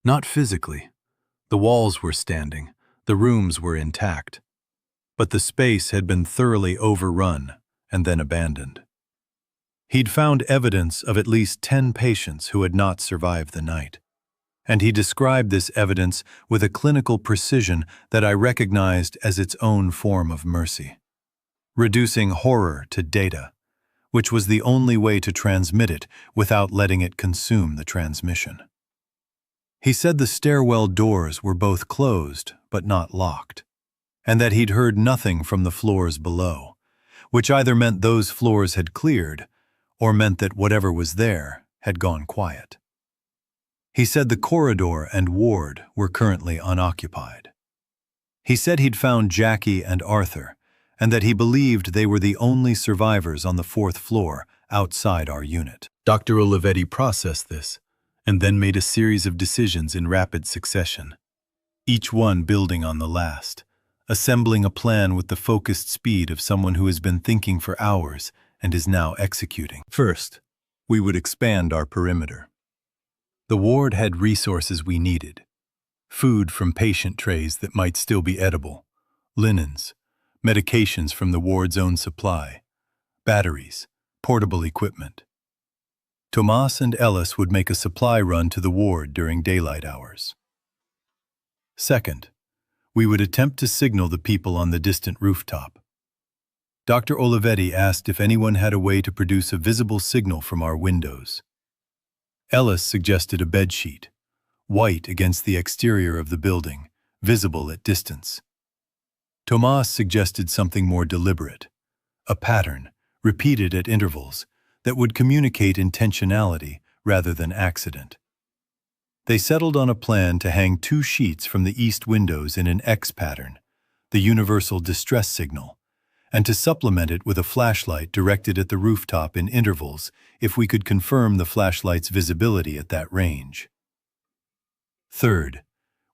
Not physically. The walls were standing, the rooms were intact. But the space had been thoroughly overrun and then abandoned. He'd found evidence of at least 10 patients who had not survived the night. And he described this evidence with a clinical precision that I recognized as its own form of mercy. Reducing horror to data, which was the only way to transmit it without letting it consume the transmission. He said the stairwell doors were both closed but not locked, and that he'd heard nothing from the floors below, which either meant those floors had cleared or meant that whatever was there had gone quiet. He said the corridor and ward were currently unoccupied. He said he'd found Jackie and Arthur, and that he believed they were the only survivors on the 4th floor outside our unit. Dr. Olivetti processed this, and then made a series of decisions in rapid succession, each one building on the last, assembling a plan with the focused speed of someone who has been thinking for hours and is now executing. First, we would expand our perimeter. The ward had resources we needed: food from patient trays that might still be edible, linens, medications from the ward's own supply, batteries, portable equipment. Tomas and Ellis would make a supply run to the ward during daylight hours. Second, we would attempt to signal the people on the distant rooftop. Dr. Olivetti asked if anyone had a way to produce a visible signal from our windows. Ellis suggested a bedsheet, white against the exterior of the building, visible at distance. Tomas suggested something more deliberate, a pattern, repeated at intervals, that would communicate intentionality rather than accident. They settled on a plan to hang 2 sheets from the east windows in an X pattern, the universal distress signal, and to supplement it with a flashlight directed at the rooftop in intervals if we could confirm the flashlight's visibility at that range. Third,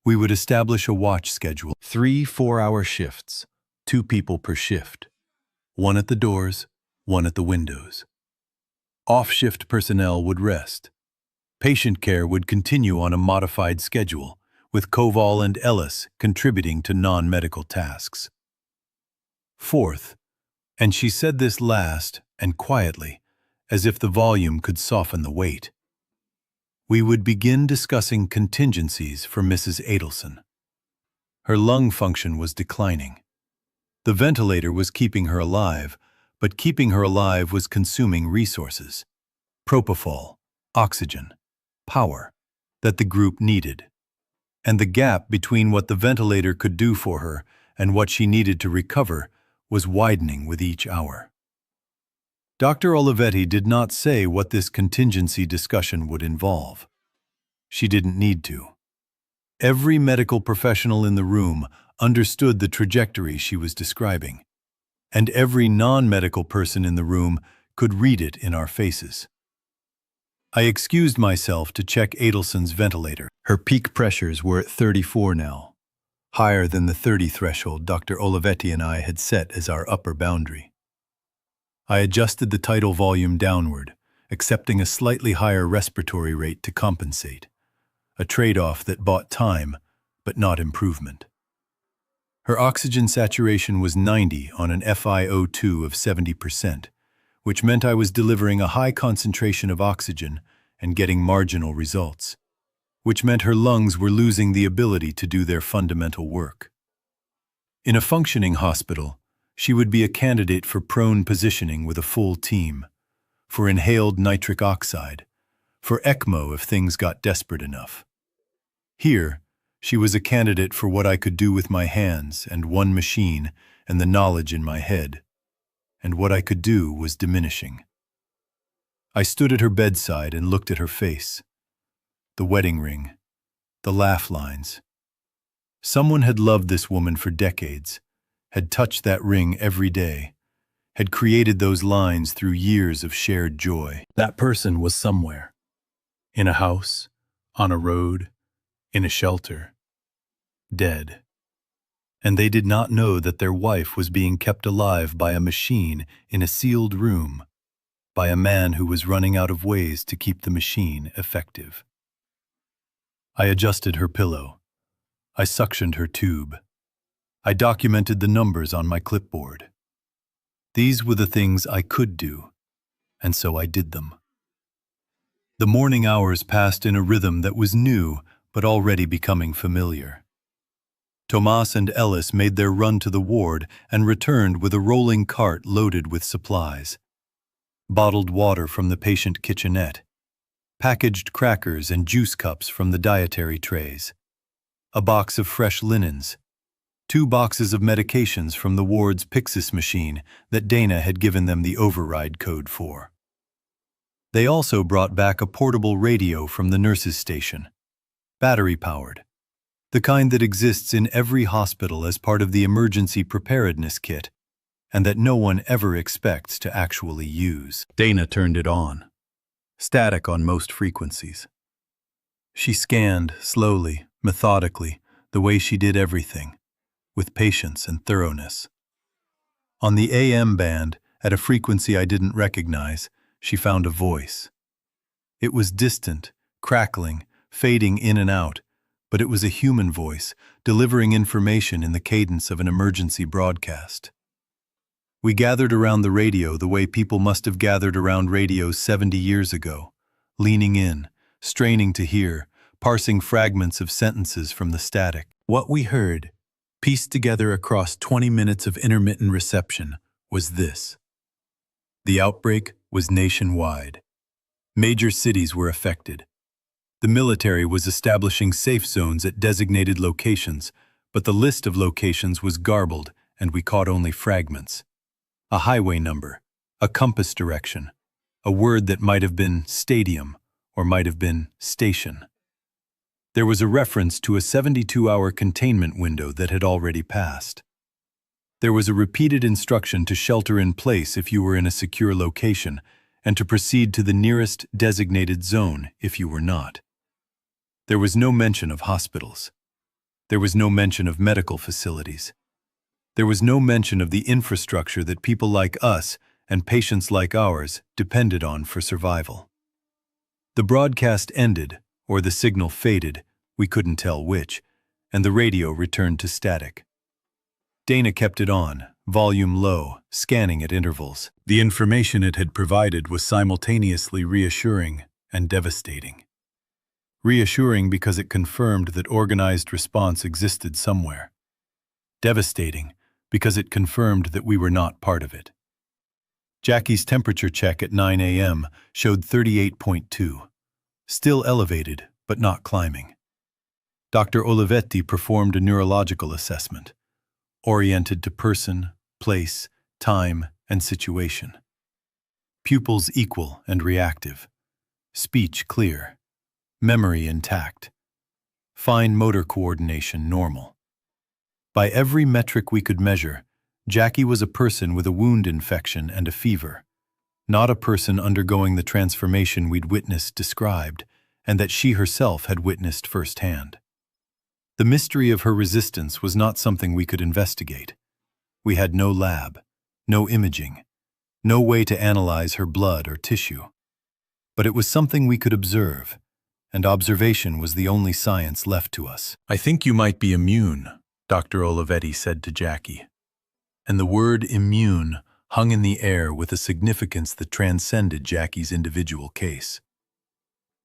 we would establish a watch schedule: 3 4-hour shifts, 2 people per shift, 1 at the doors, 1 at the windows. Off-shift personnel would rest. Patient care would continue on a modified schedule, with Koval and Ellis contributing to non-medical tasks. Fourth, and she said this last and quietly, as if the volume could soften the weight, we would begin discussing contingencies for Mrs. Adelson. Her lung function was declining. The ventilator was keeping her alive, but keeping her alive was consuming resources: propofol, oxygen, power, that the group needed. And the gap between what the ventilator could do for her and what she needed to recover was widening with each hour. Dr. Olivetti did not say what this contingency discussion would involve. She didn't need to. Every medical professional in the room understood the trajectory she was describing, and every non-medical person in the room could read it in our faces. I excused myself to check Adelson's ventilator. Her peak pressures were at 34 now, higher than the 30 threshold Dr. Olivetti and I had set as our upper boundary. I adjusted the tidal volume downward, accepting a slightly higher respiratory rate to compensate, a trade-off that bought time but not improvement. Her oxygen saturation was 90 on an FiO2 of 70%, which meant I was delivering a high concentration of oxygen and getting marginal results, which meant her lungs were losing the ability to do their fundamental work. In a functioning hospital, she would be a candidate for prone positioning with a full team, for inhaled nitric oxide, for ECMO if things got desperate enough. Here, She was a candidate for what I could do with my hands and one machine and the knowledge in my head. And what I could do was diminishing. I stood at her bedside and looked at her face. The wedding ring, the laugh lines. Someone had loved this woman for decades, had touched that ring every day, had created those lines through years of shared joy. That person was somewhere. In a house, on a road, in a shelter. Dead. And they did not know that their wife was being kept alive by a machine in a sealed room, by a man who was running out of ways to keep the machine effective. I adjusted her pillow. I suctioned her tube. I documented the numbers on my clipboard. These were the things I could do, and so I did them. The morning hours passed in a rhythm that was new but already becoming familiar. Tomas and Ellis made their run to the ward and returned with a rolling cart loaded with supplies. Bottled water from the patient kitchenette, packaged crackers and juice cups from the dietary trays, a box of fresh linens, 2 boxes of medications from the ward's Pyxis machine that Dana had given them the override code for. They also brought back a portable radio from the nurses' station, battery-powered, the kind that exists in every hospital as part of the emergency preparedness kit, and that no one ever expects to actually use. Dana turned it on. Static on most frequencies. She scanned, slowly, methodically, the way she did everything, with patience and thoroughness. On the AM band, at a frequency I didn't recognize, she found a voice. It was distant, crackling, fading in and out, but it was a human voice, delivering information in the cadence of an emergency broadcast. We gathered around the radio the way people must have gathered around radios 70 years ago, leaning in, straining to hear, parsing fragments of sentences from the static. What we heard, pieced together across 20 minutes of intermittent reception, was this. The outbreak was nationwide. Major cities were affected. The military was establishing safe zones at designated locations, but the list of locations was garbled and we caught only fragments. A highway number, a compass direction, a word that might have been stadium or might have been station. There was a reference to a 72-hour containment window that had already passed. There was a repeated instruction to shelter in place if you were in a secure location and to proceed to the nearest designated zone if you were not. There was no mention of hospitals. There was no mention of medical facilities. There was no mention of the infrastructure that people like us and patients like ours depended on for survival. The broadcast ended, or the signal faded, we couldn't tell which, and the radio returned to static. Dana kept it on, volume low, scanning at intervals. The information it had provided was simultaneously reassuring and devastating. Reassuring because it confirmed that organized response existed somewhere. Devastating because it confirmed that we were not part of it. Jackie's temperature check at 9 a.m. showed 38.2. Still elevated, but not climbing. Dr. Olivetti performed a neurological assessment, oriented to person, place, time, and situation. Pupils equal and reactive. Speech clear. Memory intact. Fine motor coordination normal. By every metric we could measure, Jackie was a person with a wound infection and a fever, not a person undergoing the transformation we'd witnessed described, and that she herself had witnessed firsthand. The mystery of her resistance was not something we could investigate. We had no lab, no imaging, no way to analyze her blood or tissue. But it was something we could observe, and observation was the only science left to us. "I think you might be immune," Dr. Olivetti said to Jackie. And the word immune hung in the air with a significance that transcended Jackie's individual case.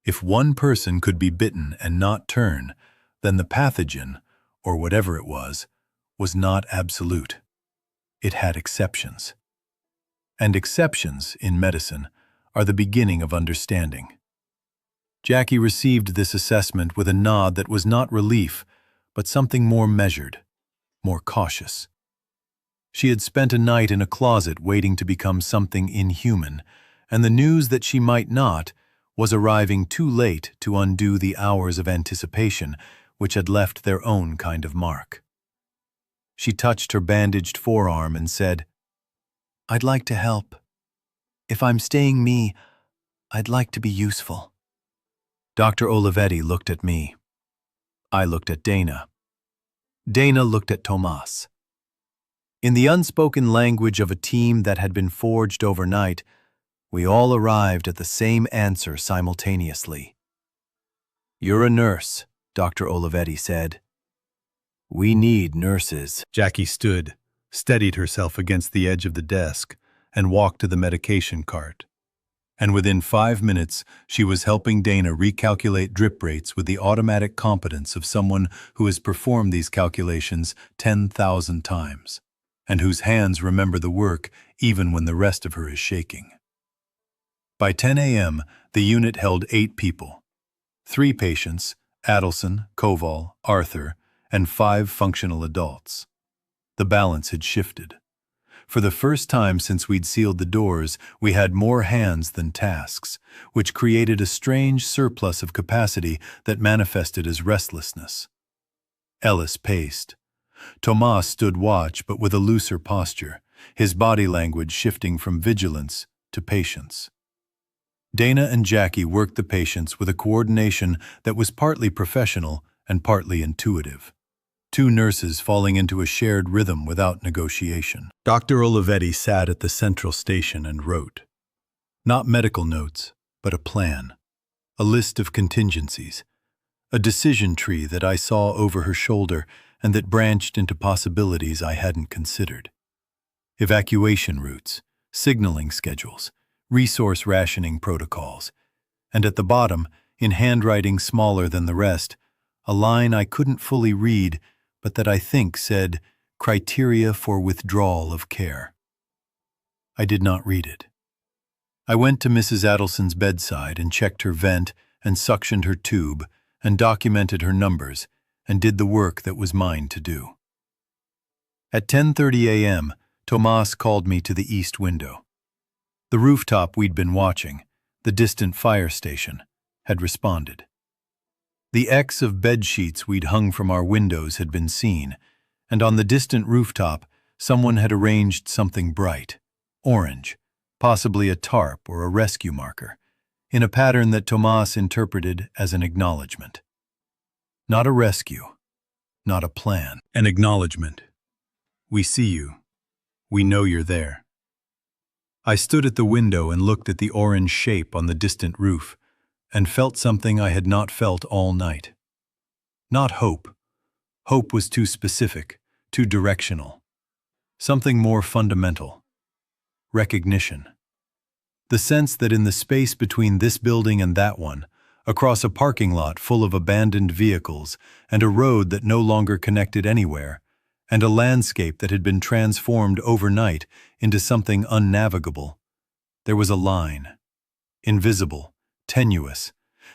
If one person could be bitten and not turn, then the pathogen, or whatever it was not absolute. It had exceptions. And exceptions, in medicine, are the beginning of understanding. Jackie received this assessment with a nod that was not relief, but something more measured, more cautious. She had spent a night in a closet waiting to become something inhuman, and the news that she might not was arriving too late to undo the hours of anticipation which had left their own kind of mark. She touched her bandaged forearm and said, "I'd like to help. If I'm staying me, I'd like to be useful." Dr. Olivetti looked at me. I looked at Dana. Dana looked at Tomas. In the unspoken language of a team that had been forged overnight, we all arrived at the same answer simultaneously. "You're a nurse," Dr. Olivetti said. "We need nurses." Jackie stood, steadied herself against the edge of the desk, and walked to the medication cart. And within 5 minutes, she was helping Dana recalculate drip rates with the automatic competence of someone who has performed these calculations 10,000 times, and whose hands remember the work even when the rest of her is shaking. By 10 a.m., the unit held 8 people, 3 patients, Adelson, Koval, Arthur, and 5 functional adults. The balance had shifted. For the first time since we'd sealed the doors, we had more hands than tasks, which created a strange surplus of capacity that manifested as restlessness. Ellis paced. Tomas stood watch, but with a looser posture, his body language shifting from vigilance to patience. Dana and Jackie worked the patients with a coordination that was partly professional and partly intuitive. 2 nurses falling into a shared rhythm without negotiation. Dr. Olivetti sat at the central station and wrote. Not medical notes, but a plan. A list of contingencies. A decision tree that I saw over her shoulder and that branched into possibilities I hadn't considered. Evacuation routes, signaling schedules, resource rationing protocols. And at the bottom, in handwriting smaller than the rest, a line I couldn't fully read, but that I think said, "Criteria for withdrawal of care." I did not read it. I went to Mrs. Adelson's bedside and checked her vent and suctioned her tube and documented her numbers and did the work that was mine to do. At 10:30 a.m., Tomas called me to the east window. The rooftop we'd been watching, the distant fire station, had responded. The X of bed sheets we'd hung from our windows had been seen, and on the distant rooftop, someone had arranged something bright, orange, possibly a tarp or a rescue marker, in a pattern that Tomas interpreted as an acknowledgement. Not a rescue, not a plan. An acknowledgement. We see you. We know you're there. I stood at the window and looked at the orange shape on the distant roof, and felt something I had not felt all night. Not hope. Hope was too specific, too directional. Something more fundamental. Recognition. The sense that in the space between this building and that one, across a parking lot full of abandoned vehicles and a road that no longer connected anywhere, and a landscape that had been transformed overnight into something unnavigable, there was a line. Invisible, tenuous,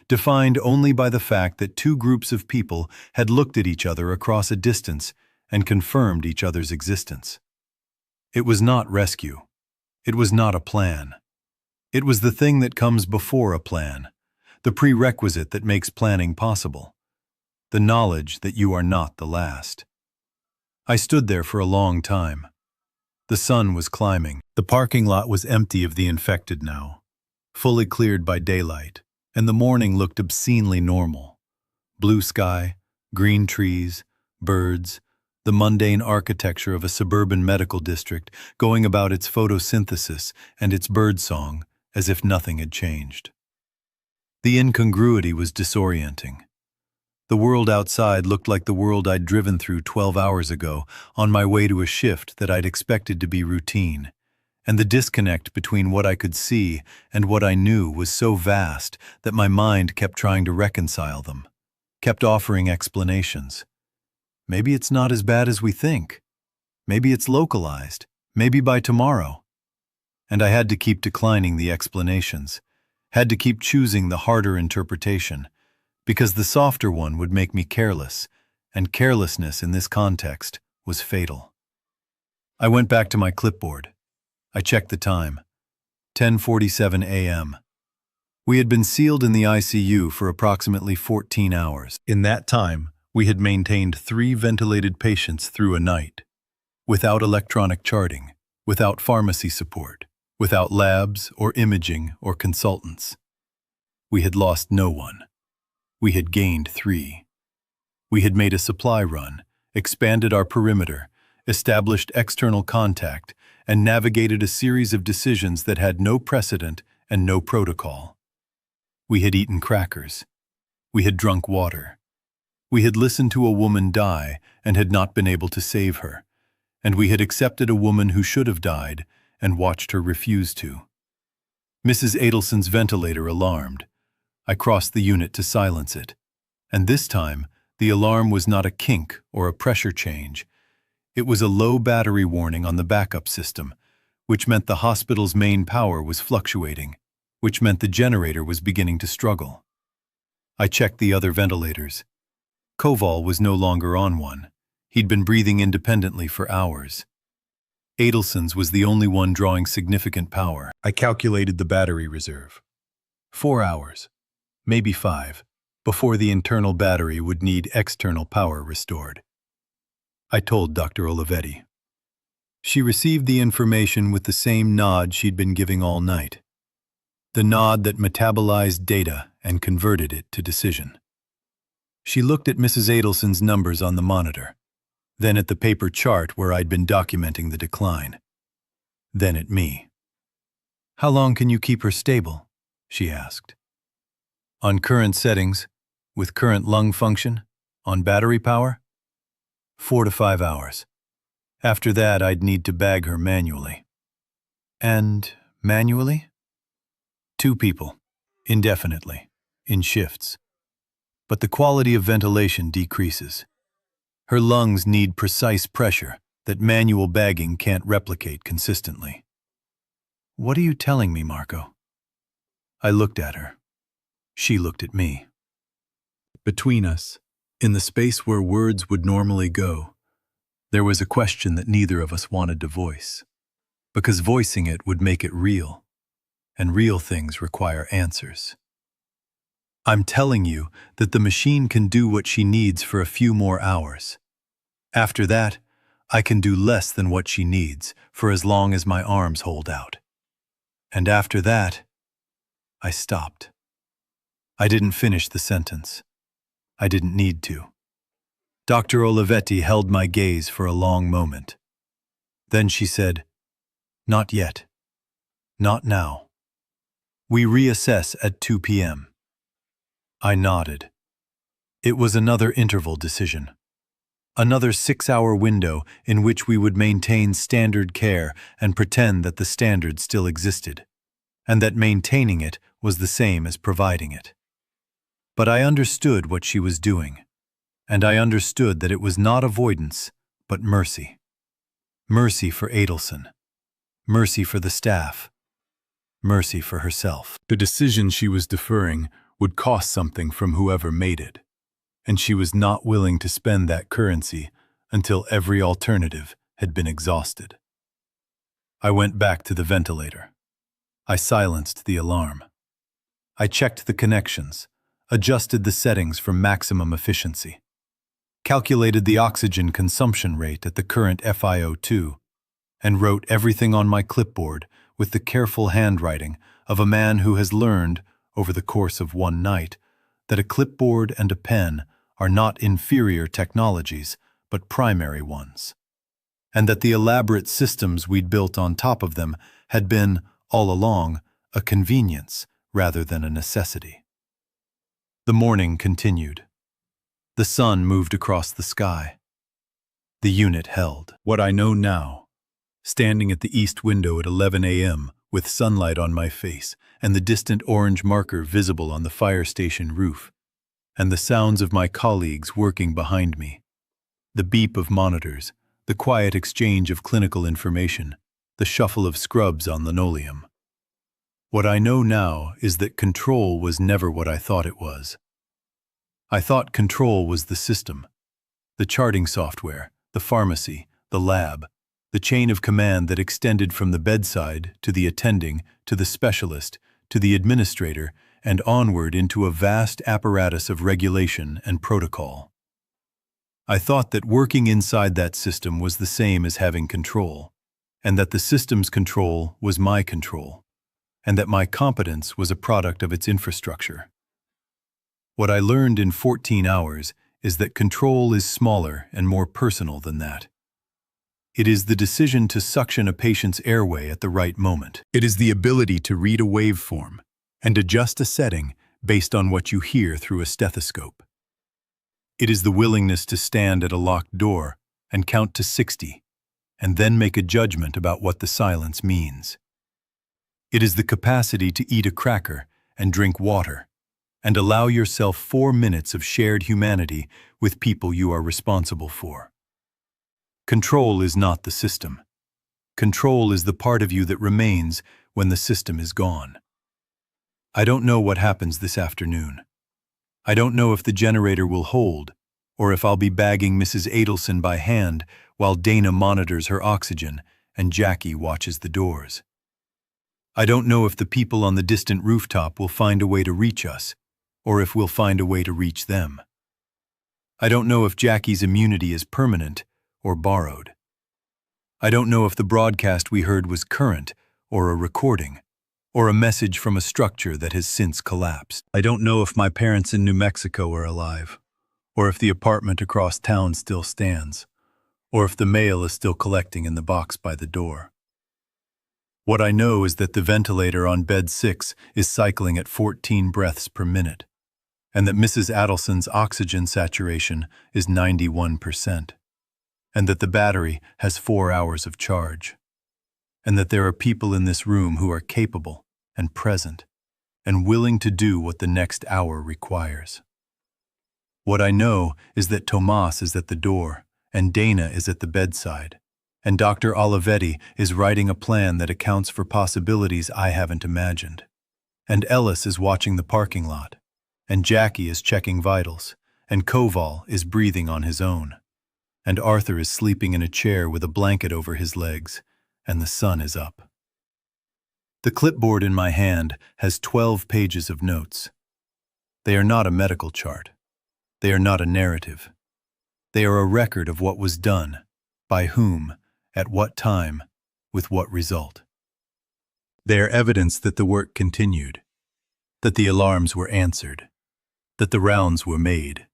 defined only by the fact that 2 groups of people had looked at each other across a distance and confirmed each other's existence. It was not rescue. It was not a plan. It was the thing that comes before a plan, the prerequisite that makes planning possible, the knowledge that you are not the last. I stood there for a long time. The sun was climbing. The parking lot was empty of the infected now, fully cleared by daylight, and the morning looked obscenely normal. Blue sky, green trees, birds, the mundane architecture of a suburban medical district going about its photosynthesis and its birdsong as if nothing had changed. The incongruity was disorienting. The world outside looked like the world I'd driven through 12 hours ago on my way to a shift that I'd expected to be routine, and the disconnect between what I could see and what I knew was so vast that my mind kept trying to reconcile them, kept offering explanations. Maybe it's not as bad as we think. Maybe it's localized. Maybe by tomorrow. And I had to keep declining the explanations, had to keep choosing the harder interpretation, because the softer one would make me careless, and carelessness in this context was fatal. I went back to my clipboard. I checked the time. 10:47 a.m. We had been sealed in the ICU for approximately 14 hours. In that time, we had maintained 3 ventilated patients through a night, without electronic charting, without pharmacy support, without labs or imaging or consultants. We had lost no one. We had gained 3. We had made a supply run, expanded our perimeter, established external contact, and navigated a series of decisions that had no precedent and no protocol. We had eaten crackers. We had drunk water. We had listened to a woman die and had not been able to save her, and we had accepted a woman who should have died and watched her refuse to. Mrs. Adelson's ventilator alarmed. I crossed the unit to silence it, and this time the alarm was not a kink or a pressure change. It was a low battery warning on the backup system, which meant the hospital's main power was fluctuating, which meant the generator was beginning to struggle. I checked the other ventilators. Koval was no longer on one. He'd been breathing independently for hours. Adelson's was the only one drawing significant power. I calculated the battery reserve. 4 hours, maybe 5, before the internal battery would need external power restored. I told Dr. Olivetti. She received the information with the same nod she'd been giving all night. The nod that metabolized data and converted it to decision. She looked at Mrs. Adelson's numbers on the monitor, then at the paper chart where I'd been documenting the decline, then at me. "How long can you keep her stable?" she asked. "On current settings, with current lung function, on battery power? 4 to 5 hours. After that, I'd need to bag her manually." "And manually?" 2 people, indefinitely, in shifts. But the quality of ventilation decreases. Her lungs need precise pressure that manual bagging can't replicate consistently. "What are you telling me, Marco?" I looked at her. She looked at me. Between us, in the space where words would normally go, there was a question that neither of us wanted to voice, because voicing it would make it real, and real things require answers. "I'm telling you that the machine can do what she needs for a few more hours. After that, I can do less than what she needs for as long as my arms hold out. And after that," I stopped. I didn't finish the sentence. I didn't need to. Dr. Olivetti held my gaze for a long moment. Then she said, "Not yet. Not now. We reassess at 2 p.m. I nodded. It was another interval decision. Another 6-hour window in which we would maintain standard care and pretend that the standard still existed, and that maintaining it was the same as providing it. But I understood what she was doing, and I understood that it was not avoidance, but mercy. Mercy for Adelson. Mercy for the staff. Mercy for herself. The decision she was deferring would cost something from whoever made it, and she was not willing to spend that currency until every alternative had been exhausted. I went back to the ventilator. I silenced the alarm. I checked the connections, adjusted the settings for maximum efficiency, calculated the oxygen consumption rate at the current FiO2, and wrote everything on my clipboard with the careful handwriting of a man who has learned, over the course of one night, that a clipboard and a pen are not inferior technologies, but primary ones, and that the elaborate systems we'd built on top of them had been, all along, a convenience rather than a necessity. The morning continued. The sun moved across the sky. The unit held. What I know now, standing at the east window at 11 a.m., with sunlight on my face and the distant orange marker visible on the fire station roof, and the sounds of my colleagues working behind me, the beep of monitors, the quiet exchange of clinical information, the shuffle of scrubs on linoleum. What I know now is that control was never what I thought it was. I thought control was the system, The charting software, the pharmacy, the lab, the chain of command that extended from the bedside to the attending, to the specialist, to the administrator, and onward into a vast apparatus of regulation and protocol. I thought that working inside that system was the same as having control, and that the system's control was my control, and that my competence was a product of its infrastructure. What I learned in 14 hours is that control is smaller and more personal than that. It is the decision to suction a patient's airway at the right moment. It is the ability to read a waveform and adjust a setting based on what you hear through a stethoscope. It is the willingness to stand at a locked door and count to 60, and then make a judgment about what the silence means. It is the capacity to eat a cracker and drink water, and allow yourself 4 minutes of shared humanity with people you are responsible for. Control is not the system. Control is the part of you that remains when the system is gone. I don't know what happens this afternoon. I don't know if the generator will hold, or if I'll be bagging Mrs. Adelson by hand while Dana monitors her oxygen and Jackie watches the doors. I don't know if the people on the distant rooftop will find a way to reach us, or if we'll find a way to reach them. I don't know if Jackie's immunity is permanent or borrowed. I don't know if the broadcast we heard was current or a recording, or a message from a structure that has since collapsed. I don't know if my parents in New Mexico are alive, or if the apartment across town still stands, or if the mail is still collecting in the box by the door. What I know is that the ventilator on bed 6 is cycling at 14 breaths per minute, and that Mrs. Adelson's oxygen saturation is 91%, and that the battery has 4 hours of charge, and that there are people in this room who are capable and present and willing to do what the next hour requires. What I know is that Tomas is at the door, and Dana is at the bedside, and Dr. Olivetti is writing a plan that accounts for possibilities I haven't imagined, and Ellis is watching the parking lot, and Jackie is checking vitals, and Koval is breathing on his own, and Arthur is sleeping in a chair with a blanket over his legs, and the sun is up. The clipboard in my hand has 12 pages of notes. They are not a medical chart. They are not a narrative. They are a record of what was done, by whom, at what time, with what result. They are evidence that the work continued, that the alarms were answered, that the rounds were made,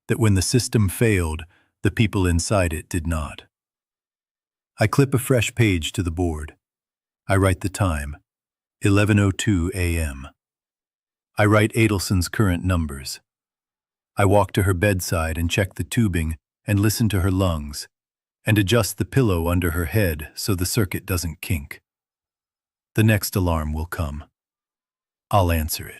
that when the system failed, the people inside it did not. I clip a fresh page to the board. I write the time, 11:02 a.m. I write Adelson's current numbers. I walk to her bedside and check the tubing and listen to her lungs, and adjust the pillow under her head so the circuit doesn't kink. The next alarm will come. I'll answer it.